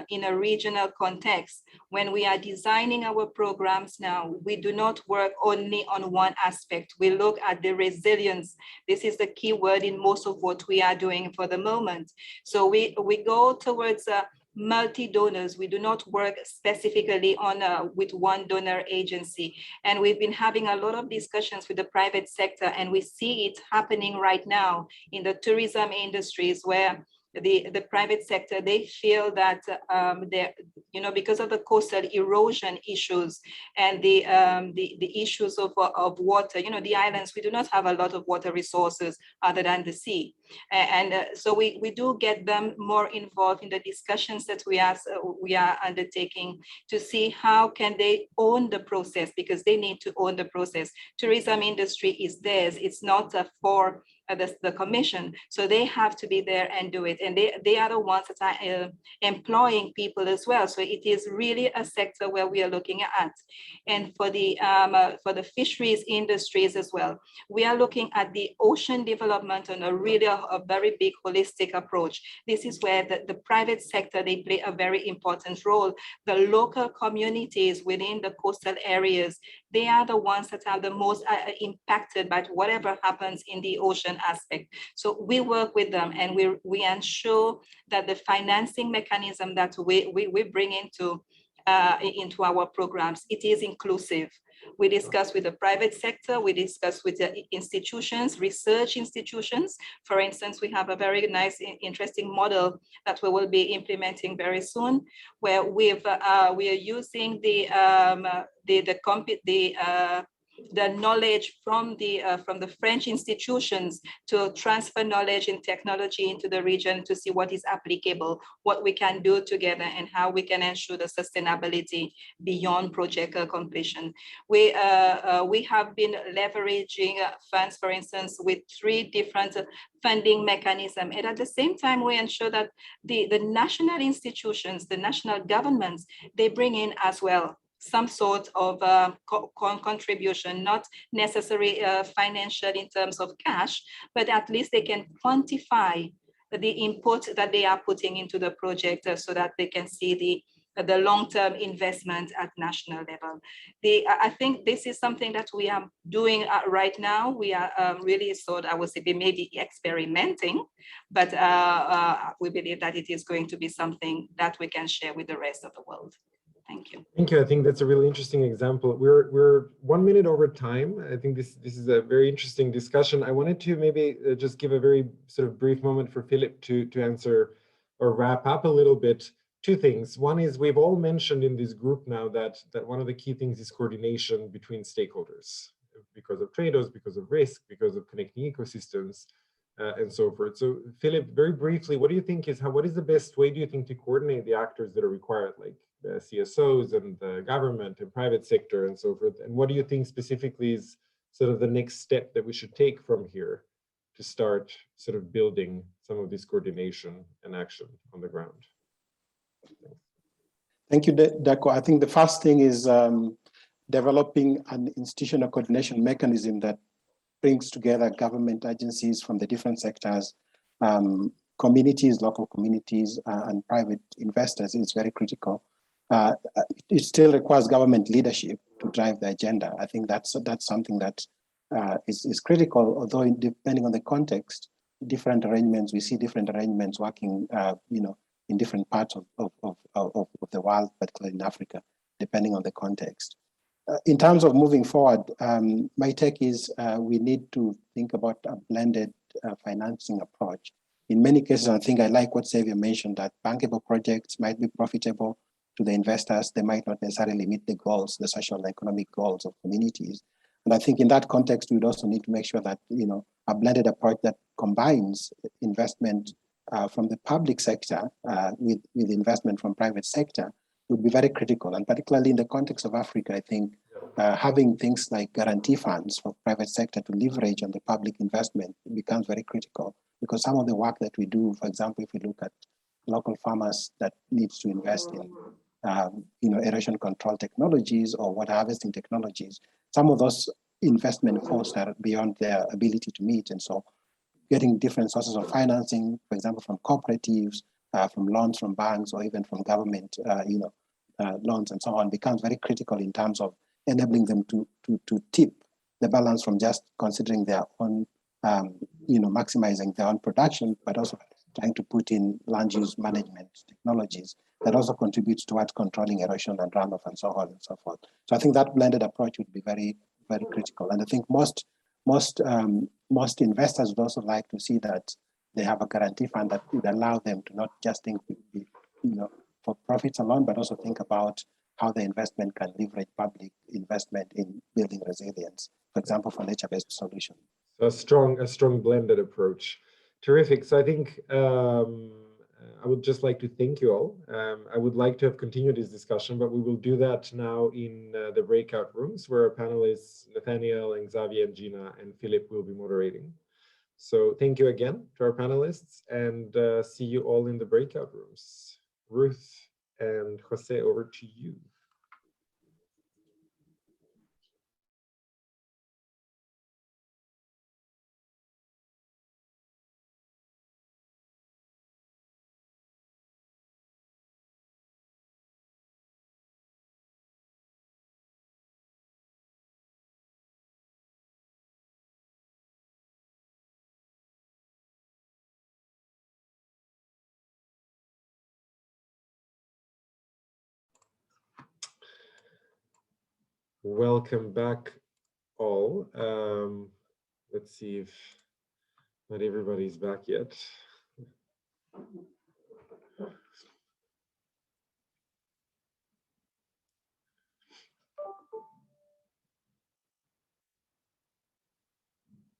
C: in a regional context, when we are designing our programs now, we do not work only on one aspect. We look at the resilience. This is the key word in most of what we are doing for the moment. So we go towards multi-donors. We do not work specifically on with one donor agency. And we've been having a lot of discussions with the private sector, and we see it happening right now in the tourism industries, where the private sector, they feel that because of the coastal erosion issues and the issues of water, the islands, we do not have a lot of water resources other than the sea. So we do get them more involved in the discussions that we are undertaking to see how can they own the process, because they need to own the process. Tourism industry is theirs. It's not for the commission, so they have to be there and do it, and they are the ones that are employing people as well. So it is really a sector where we are looking at. And for the fisheries industries as well, we are looking at the ocean development on a very big holistic approach. This is where the private sector, they play a very important role. The local communities within the coastal areas, they are the ones that are the most impacted by whatever happens in the ocean aspect. So we work with them, and we ensure that the financing mechanism that we bring into our programs, it is inclusive. We discuss with the private sector, we discuss with the institutions, research institutions. For instance, we have a very nice, interesting model that we will be implementing very soon, where we are using the knowledge from the French institutions to transfer knowledge and technology into the region to see what is applicable, what we can do together, and how we can ensure the sustainability beyond project completion. We have been leveraging funds, for instance, with 3 different funding mechanisms, and at the same time, we ensure that the national institutions, the national governments, they bring in as well some sort of contribution, not necessarily financial in terms of cash, but at least they can quantify the input that they are putting into the project so that they can see the long-term investment at national level. I think this is something that we are doing right now. We are really I would say maybe experimenting, but we believe that it is going to be something that we can share with the rest of the world. Thank you.
B: Thank you. I think that's a really interesting example. We're 1 minute over time. I think this is a very interesting discussion. I wanted to maybe just give a very sort of brief moment for Philip to answer or wrap up a little bit. 2 things. One is we've all mentioned in this group now that one of the key things is coordination between stakeholders because of trade-offs, because of risk, because of connecting ecosystems, and so forth. So Philip, very briefly, what do you think what is the best way, do you think, to coordinate the actors that are required, like the CSOs and the government and private sector and so forth? And what do you think specifically is sort of the next step that we should take from here to start sort of building some of this coordination and action on the ground?
F: Thank you, Darko. I think the first thing is developing an institutional coordination mechanism that brings together government agencies from the different sectors, communities, local communities, and private investors is very critical. It still requires government leadership to drive the agenda. I think that's something that is critical, although depending on the context, different arrangements, we see different arrangements working, in different parts of the world, particularly in Africa, depending on the context. In terms of moving forward, my take is we need to think about a blended financing approach. In many cases, I think I like what Xavier mentioned, that bankable projects might be profitable to the investors. They might not necessarily meet the goals, the social and economic goals of communities. And I think in that context, we'd also need to make sure that, a blended approach that combines investment from the public sector with investment from private sector would be very critical. And particularly in the context of Africa, I think having things like guarantee funds for private sector to leverage on the public investment becomes very critical, because some of the work that we do, for example, if we look at local farmers that needs to invest in erosion control technologies or water harvesting technologies, some of those investment costs are beyond their ability to meet. And so getting different sources of financing, for example, from cooperatives, from loans from banks, or even from government loans and so on, becomes very critical in terms of enabling them to tip the balance from just considering their own, maximizing their own production, but also trying to put in land use management technologies that also contributes towards controlling erosion and runoff and so on and so forth. So I think that blended approach would be very, very critical. And I think most investors would also like to see that they have a guarantee fund that would allow them to not just think, for profits alone, but also think about how the investment can leverage public investment in building resilience, for example, for nature-based solutions.
B: So a strong blended approach. Terrific. So I think I would just like to thank you all. I would like to have continued this discussion, but we will do that now in the breakout rooms where our panelists, Nathaniel and Xavier and Gina and Philip will be moderating. So thank you again to our panelists, and see you all in the breakout rooms. Ruth and Jose, over to you. Welcome back, all. Let's see if not everybody's back yet.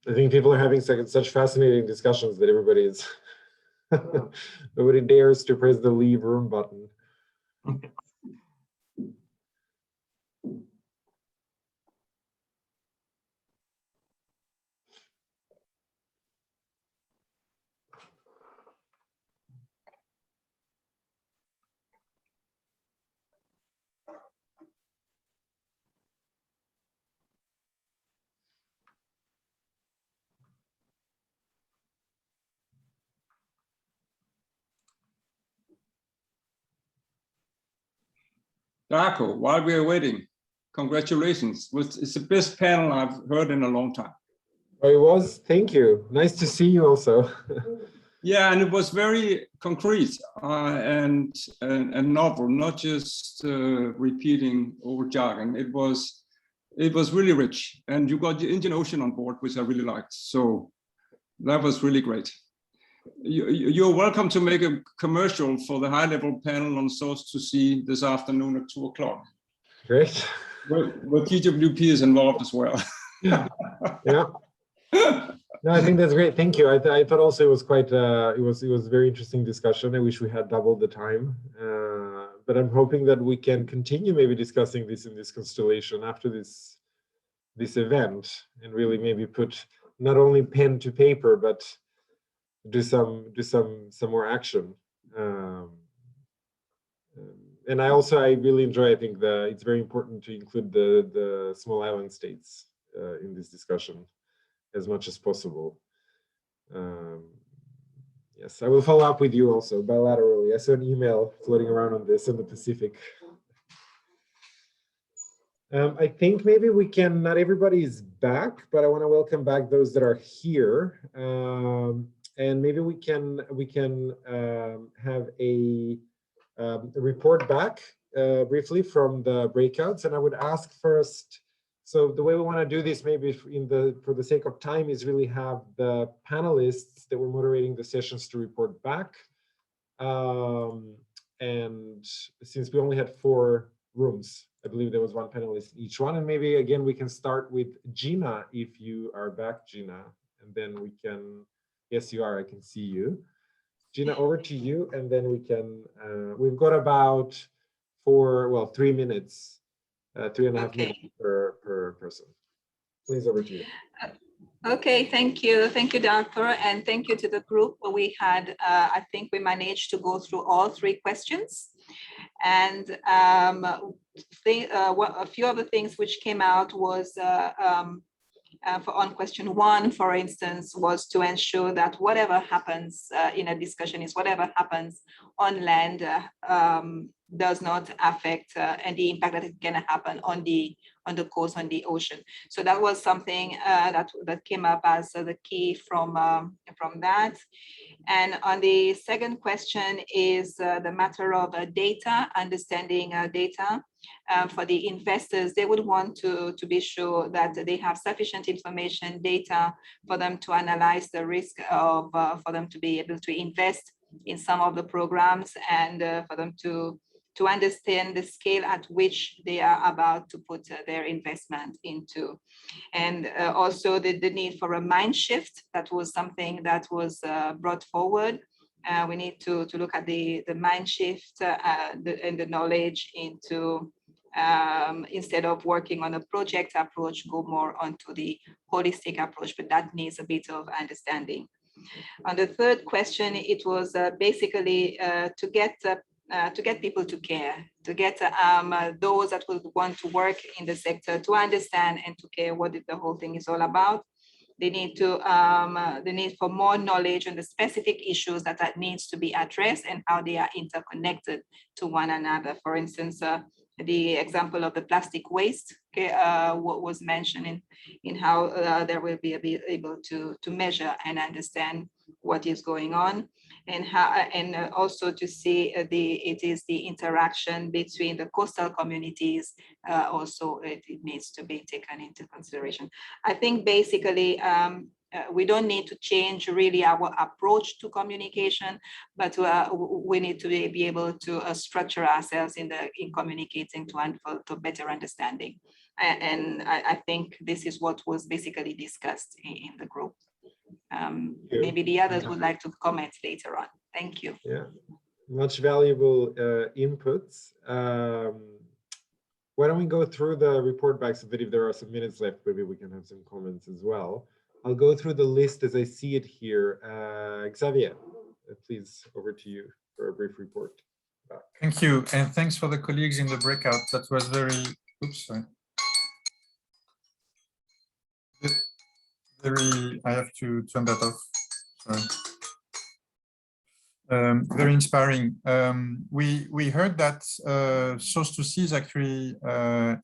B: I think people are having such fascinating discussions that everybody is nobody dares to press the leave room button.
G: Darko, while we are waiting, congratulations. It's the best panel I've heard in a long time.
B: Oh, it was? Thank you. Nice to see you also.
G: Yeah, and it was very concrete and novel, not just repeating old jargon. It was really rich, and you got the Indian Ocean on board, which I really liked. So that was really great. You're welcome to make a commercial for the high-level panel on Source to See this afternoon at 2 o'clock.
B: Great.
G: Where TWP is involved as well.
B: Yeah. No, I think that's great. Thank you. I thought also it was quite it was a very interesting discussion. I wish we had doubled the time, but I'm hoping that we can continue maybe discussing this in this constellation after this event, and really maybe put not only pen to paper, but do some more action. And I really enjoy. I think it's very important to include the small island states in this discussion as much as possible. Yes, I will follow up with you also bilaterally. I saw an email floating around on this in the Pacific. I think maybe we can, not everybody is back, but I want to welcome back those that are here. And maybe we can have a report back briefly from the breakouts. And I would ask first, so the way we want to do this, maybe for the sake of time, is really have the panelists that were moderating the sessions to report back. And since we only had 4 rooms, I believe there was 1 panelist in each one. And maybe again, we can start with Gina, if you are back, Gina, and then we can, yes, you are, I can see you. Gina, over to you, and then we can, we've got about 3 minutes, 3.5 minutes per person. Please, over to you.
C: Okay, thank you, Doctor, and thank you to the group. We had, I think we managed to go through all 3 questions, and a few of the things which came out was on question 1, for instance, was to ensure that whatever happens in a discussion is whatever happens on land does not affect and the impact that is going to happen on the on the coast, on the ocean. So that was something that came up as the key from that. And on the second question is the matter of data, understanding data. For the investors, they would want to be sure that they have sufficient information, data, for them to analyze the risk of, for them to be able to invest in some of the programs, and for them to understand the scale at which they are about to put their investment into. And also the need for a mind shift. That was something that was brought forward. We need to look at the mind shift and the knowledge into, instead of working on a project approach, go more onto the holistic approach, but that needs a bit of understanding. On the third question, it was basically to get people to care, to get those that would want to work in the sector to understand and to care what the whole thing is all about. They need to, the need for more knowledge on the specific issues that needs to be addressed and how they are interconnected to one another. For instance, the example of the plastic waste, what was mentioned in how there will be able to measure and understand what is going on, and how, and also to see it is the interaction between the coastal communities. Also, it needs to be taken into consideration. I think basically we don't need to change really our approach to communication, but we need to be able to structure ourselves in communicating to better understanding. And I think this is what was basically discussed in the group. Maybe the others would like to comment later on. Thank you.
B: Yeah, much valuable inputs. Why don't we go through the report back, so that if there are some minutes left, maybe we can have some comments as well. I'll go through the list as I see it here. Xavier, please, over to you for a brief report.
E: Thank you, and thanks for the colleagues in the breakout. That was very, oops, sorry. I have to turn that off, sorry. Very inspiring. We heard that source to sea is actually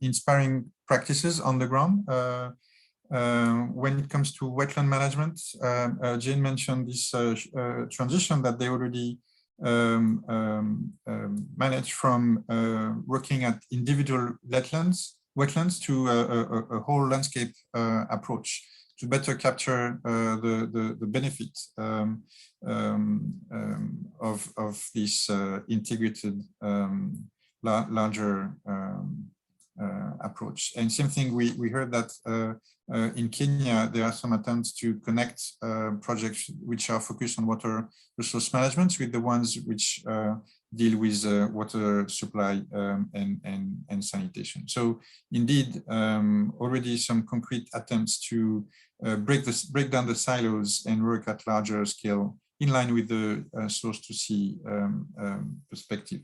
E: inspiring practices on the ground. When it comes to wetland management, Jane mentioned this transition that they already managed from working at individual wetlands to a whole landscape approach to better capture the benefit of this integrated larger approach. And same thing, we heard that in Kenya, there are some attempts to connect projects which are focused on water resource management with the ones which deal with water supply and sanitation. So indeed, already some concrete attempts to break down the silos and work at larger scale in line with the source to sea perspective.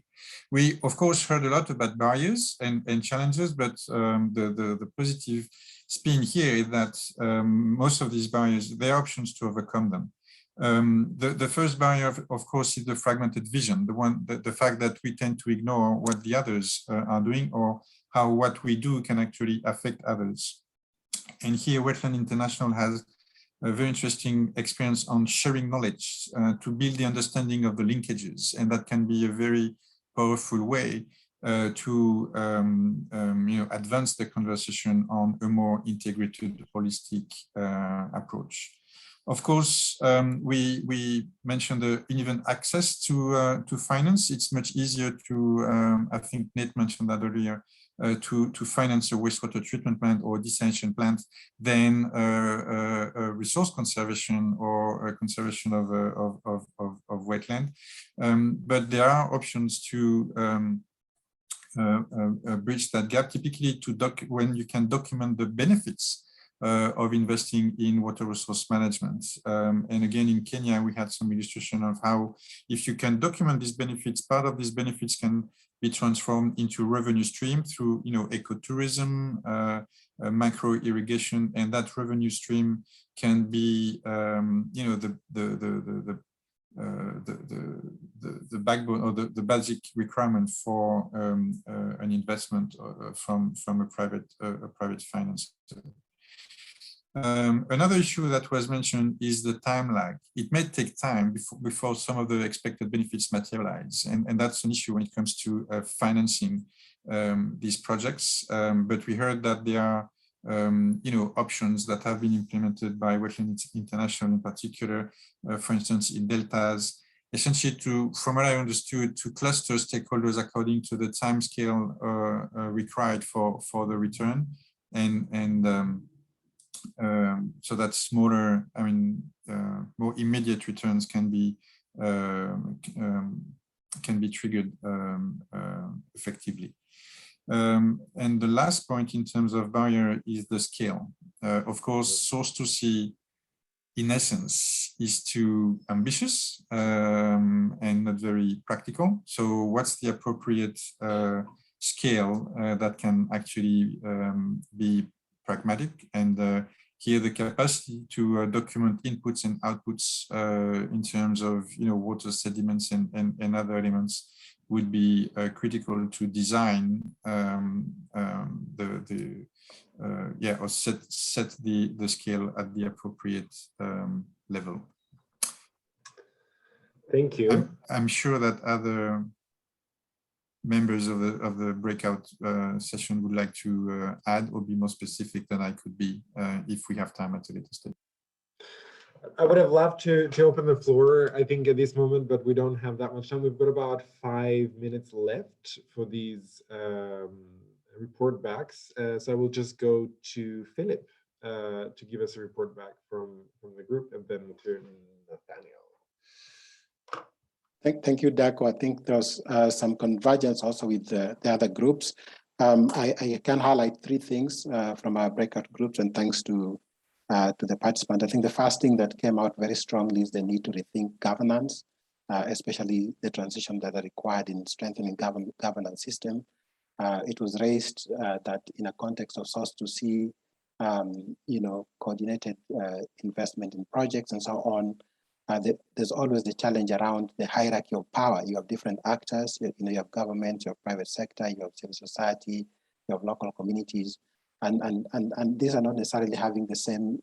E: We, of course, heard a lot about barriers and challenges, but the positive spin here is that most of these barriers, there are options to overcome them. The first barrier, of course, is the fragmented vision, the fact that we tend to ignore what the others are doing, or how what we do can actually affect others. And here, Wetland International has a very interesting experience on sharing knowledge to build the understanding of the linkages, and that can be a very powerful way to advance the conversation on a more integrated, holistic approach. Of course, we mentioned the uneven access to finance. It's much easier to, I think Nate mentioned that earlier, to finance a wastewater treatment plant or desalination plant than a resource conservation or a conservation of wetland. But there are options to bridge that gap, typically when you can document the benefits of investing in water resource management. And again, in Kenya, we had some illustration of how, if you can document these benefits, part of these benefits can be transformed into revenue stream through, ecotourism, micro irrigation, and that revenue stream can be, the the backbone or the basic requirement for an investment from a private finance. Another issue that was mentioned is the time lag. It may take time before some of the expected benefits materialize, and that's an issue when it comes to financing these projects. But we heard that there are options that have been implemented by Wetlands International in particular, for instance, in deltas, essentially from what I understood, to cluster stakeholders according to the time scale required for the return, so that smaller, more immediate returns can be triggered effectively. And the last point in terms of barrier is the scale. Of course, source to see, in essence, is too ambitious and not very practical. So what's the appropriate scale that can actually be pragmatic? And here the capacity to document inputs and outputs in terms of water sediments and other elements would be critical to design or set the scale at the appropriate level.
B: Thank you.
E: I'm sure that other members of the breakout session would like to add or be more specific than I could be if we have time at a later stage.
B: I would have loved to open the floor, I think, at this moment, but we don't have that much time. We've got about 5 minutes left for these report backs. So I will just go to Philip to give us a report back from the group, and then to Nathaniel.
F: Thank you, Darko. I think there's some convergence also with the other groups. I can highlight 3 things from our breakout groups, and thanks to the participant. I think the first thing that came out very strongly is the need to rethink governance, especially the transition that are required in strengthening governance system. It was raised that in a context of source to see, coordinated investment in projects and so on, there's always the challenge around the hierarchy of power. You have different actors, you have government, you have private sector, you have civil society, you have local communities, and these are not necessarily having the same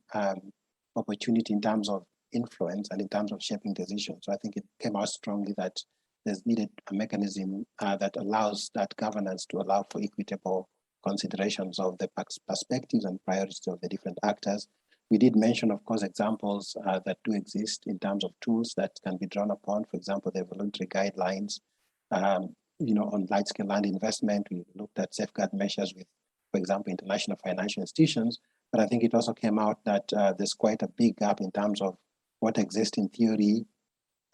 F: opportunity in terms of influence and in terms of shaping decisions. So I think it came out strongly that there's needed a mechanism that allows that governance to allow for equitable considerations of the perspectives and priorities of the different actors. We did mention, of course, examples that do exist in terms of tools that can be drawn upon. For example, the voluntary guidelines, on large-scale land investment. We looked at safeguard measures with, for example, international financial institutions. But I think it also came out that there's quite a big gap in terms of what exists in theory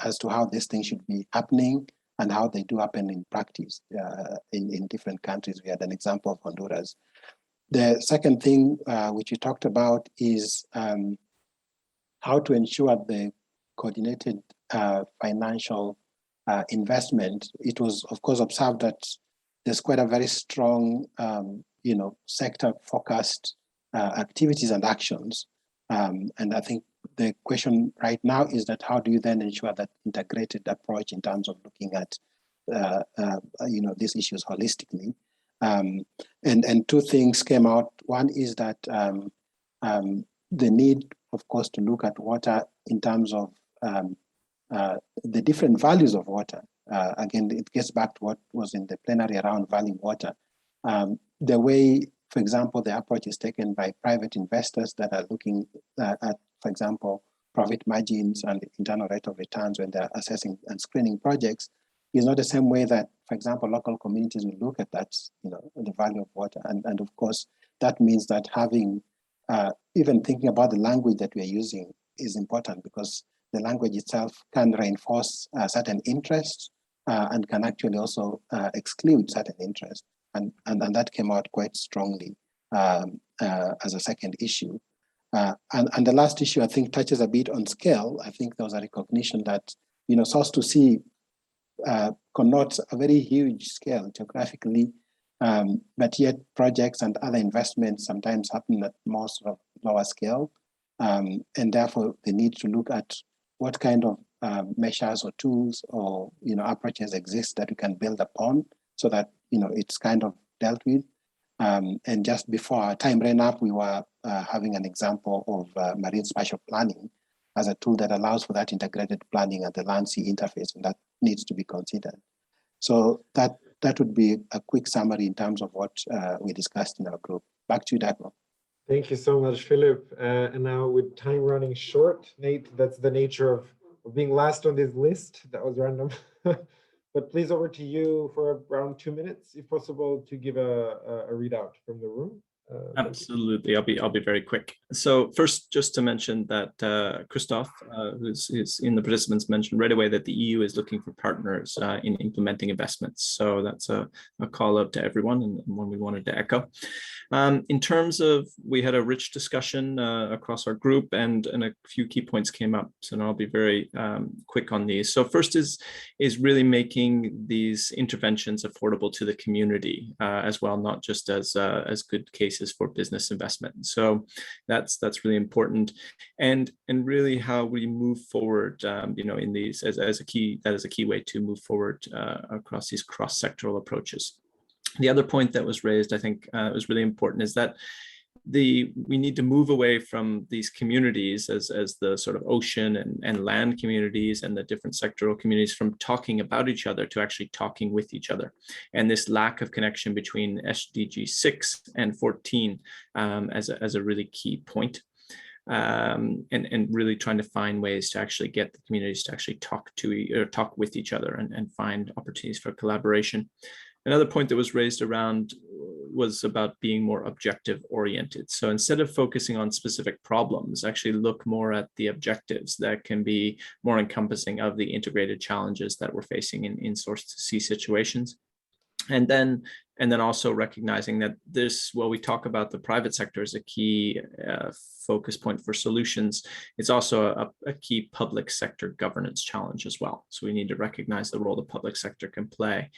F: as to how these things should be happening and how they do happen in practice in different countries. We had an example of Honduras. The second thing which we talked about is how to ensure the coordinated financial investment. It was, of course, observed that there's quite a very strong, sector-focused activities and actions. And I think the question right now is that how do you then ensure that integrated approach in terms of looking at, these issues holistically? And 2 things came out. One is that the need, of course, to look at water in terms of the different values of water. Again, it gets back to what was in the plenary around valuing water. The way, for example, the approach is taken by private investors that are looking at, for example, profit margins and internal rate of returns when they're assessing and screening projects is not the same way that, for example, local communities will look at that, the value of water. And of course, that means that having, even thinking about the language that we're using is important, because the language itself can reinforce certain interests and can actually also exclude certain interests. And that came out quite strongly as a second issue. And the last issue, I think, touches a bit on scale. I think there was a recognition that, source to see connotes a very huge scale geographically, but yet projects and other investments sometimes happen at more sort of lower scale. And therefore, the need to look at what kind of measures or tools or approaches exist that we can build upon so that it's kind of dealt with. And just before our time ran up, we were having an example of marine spatial planning as a tool that allows for that integrated planning at the land-sea interface, and that needs to be considered. So that would be a quick summary in terms of what we discussed in our group. Back to you, Darko.
B: Thank you so much, Philip. And now with time running short, Nate, that's the nature of being last on this list. That was random. But please, over to you for around 2 minutes, if possible, to give a readout from the room.
D: Absolutely, I'll be very quick. So first, just to mention that Christoph, who's in the participants, mentioned right away that the EU is looking for partners in implementing investments. So that's a call out to everyone and one we wanted to echo. In terms of, we had a rich discussion across our group, and a few key points came up. So now I'll be very quick on these. So first is really making these interventions affordable to the community as well, not just as good cases for business investment. So that's really important, and really how we move forward, in these as a key way to move forward across these cross-sectoral approaches. The other point that was raised, I think, was really important, is that we need to move away from these communities as the sort of ocean and land communities and the different sectoral communities from talking about each other to actually talking with each other. And this lack of connection between SDG 6 and 14 as a really key point. And really trying to find ways to actually get the communities to actually talk with each other and find opportunities for collaboration. Another point that was raised around was about being more objective oriented. So instead of focusing on specific problems, actually look more at the objectives that can be more encompassing of the integrated challenges that we're facing in source to sea situations. And then also recognizing that while we talk about the private sector as a key focus point for solutions, it's also a key public sector governance challenge as well. So we need to recognize the role the public sector can play.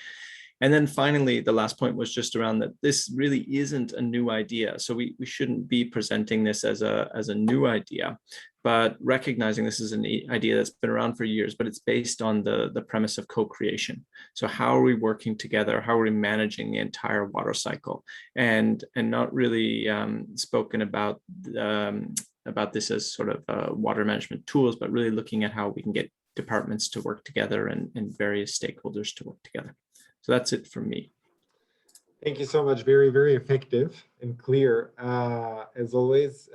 D: And then finally, the last point was just around that this really isn't a new idea. So we shouldn't be presenting this as a new idea, but recognizing this is an idea that's been around for years, but it's based on the premise of co-creation. So how are we working together? How are we managing the entire water cycle? And not really spoken about this as sort of water management tools, but really looking at how we can get departments to work together and various stakeholders to work together. So that's it from me.
B: Thank you so much. Very, very effective and clear. As always,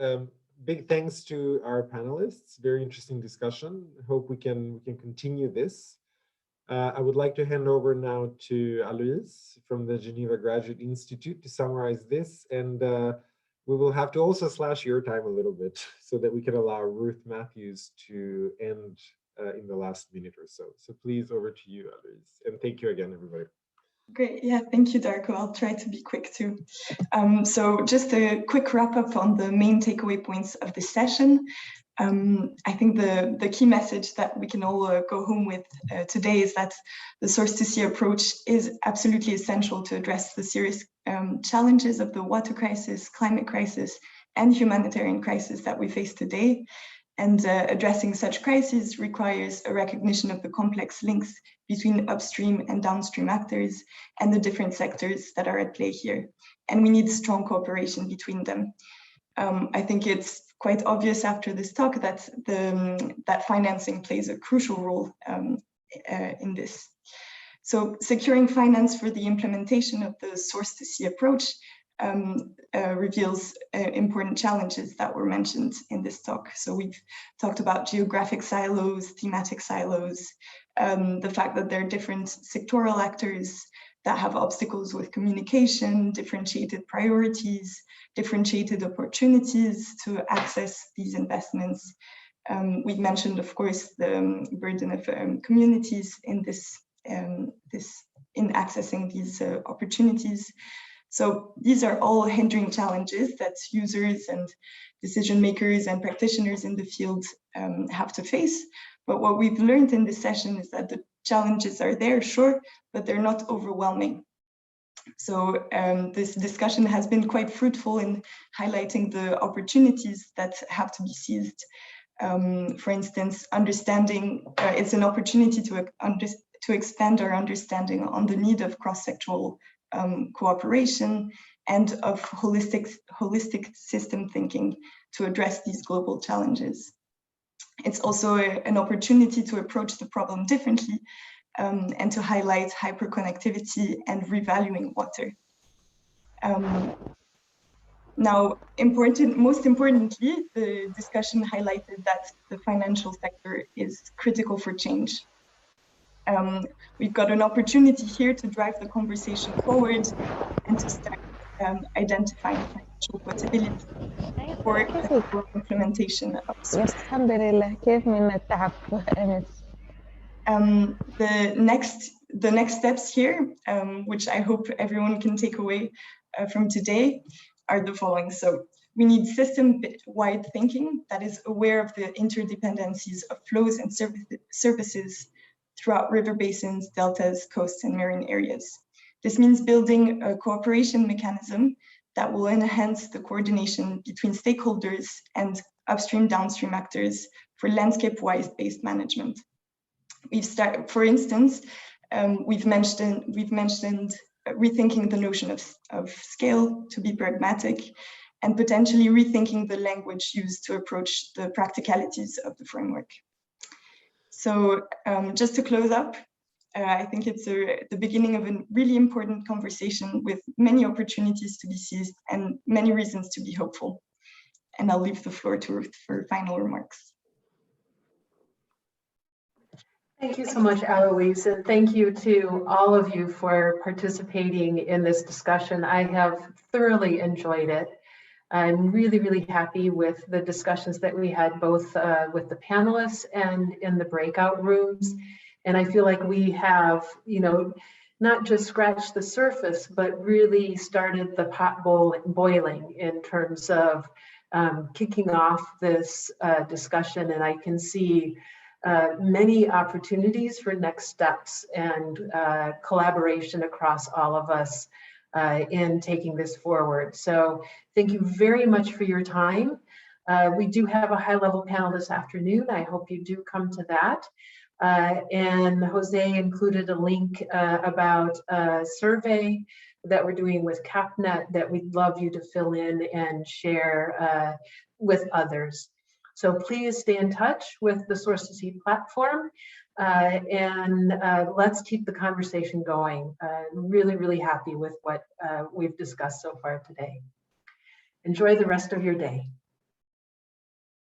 B: big thanks to our panelists. Very interesting discussion. Hope we can continue this. I would like to hand over now to Alois from the Geneva Graduate Institute to summarize this. And we will have to also slash your time a little bit so that we can allow Ruth Matthews to end in the last minute or so. So please, over to you, Alois. And thank you again, everybody.
H: Great. Yeah, thank you, Darko. I'll try to be quick too. So just a quick wrap up on the main takeaway points of this session. I think the key message that we can all go home with today is that the source-to-sea approach is absolutely essential to address the serious challenges of the water crisis, climate crisis, and humanitarian crisis that we face today. And addressing such crises requires a recognition of the complex links between upstream and downstream actors and the different sectors that are at play here. And we need strong cooperation between them. I think it's quite obvious after this talk that that financing plays a crucial role in this. So securing finance for the implementation of the source-to-sea approach reveals important challenges that were mentioned in this talk. So we've talked about geographic silos, thematic silos, the fact that there are different sectoral actors that have obstacles with communication, differentiated priorities, differentiated opportunities to access these investments. We've mentioned, of course, the burden of communities in in accessing these opportunities. So these are all hindering challenges that users and decision makers and practitioners in the field have to face. But what we've learned in this session is that the challenges are there, sure, but they're not overwhelming. So this discussion has been quite fruitful in highlighting the opportunities that have to be seized. For instance, understanding, it's an opportunity to expand our understanding on the need of cross-sectoral cooperation and of holistic system thinking to address these global challenges. It's also an opportunity to approach the problem differently and to highlight hyperconnectivity and revaluing water. Now, most importantly, the discussion highlighted that the financial sector is critical for change. We've got an opportunity here to drive the conversation forward and to start identifying financial possibilities for implementation of
I: الحمد لله كيف من التعب
H: the next steps here, which I hope everyone can take away from today, are the following. So we need system-wide thinking that is aware of the interdependencies of flows and services throughout river basins, deltas, coasts, and marine areas. This means building a cooperation mechanism that will enhance the coordination between stakeholders and upstream-downstream actors for landscape-wise based management. For instance, we've mentioned rethinking the notion of scale to be pragmatic and potentially rethinking the language used to approach the practicalities of the framework. So just to close up, I think it's the beginning of a really important conversation with many opportunities to be seized and many reasons to be hopeful. And I'll leave the floor to Ruth for final remarks.
A: Thank you so much, Aloise, and thank you to all of you for participating in this discussion. I have thoroughly enjoyed it. I'm really, really happy with the discussions that we had both with the panelists and in the breakout rooms. And I feel like we have, not just scratched the surface, but really started the pot boiling in terms of kicking off this discussion. And I can see many opportunities for next steps and collaboration across all of us in taking this forward. So thank you very much for your time. We do have a high-level panel this afternoon. I hope you do come to that. And Jose included a link about a survey that we're doing with CapNet that we'd love you to fill in and share with others. So please stay in touch with the Sources Heat platform and let's keep the conversation going. Really, really happy with what we've discussed so far today. Enjoy the rest of your day.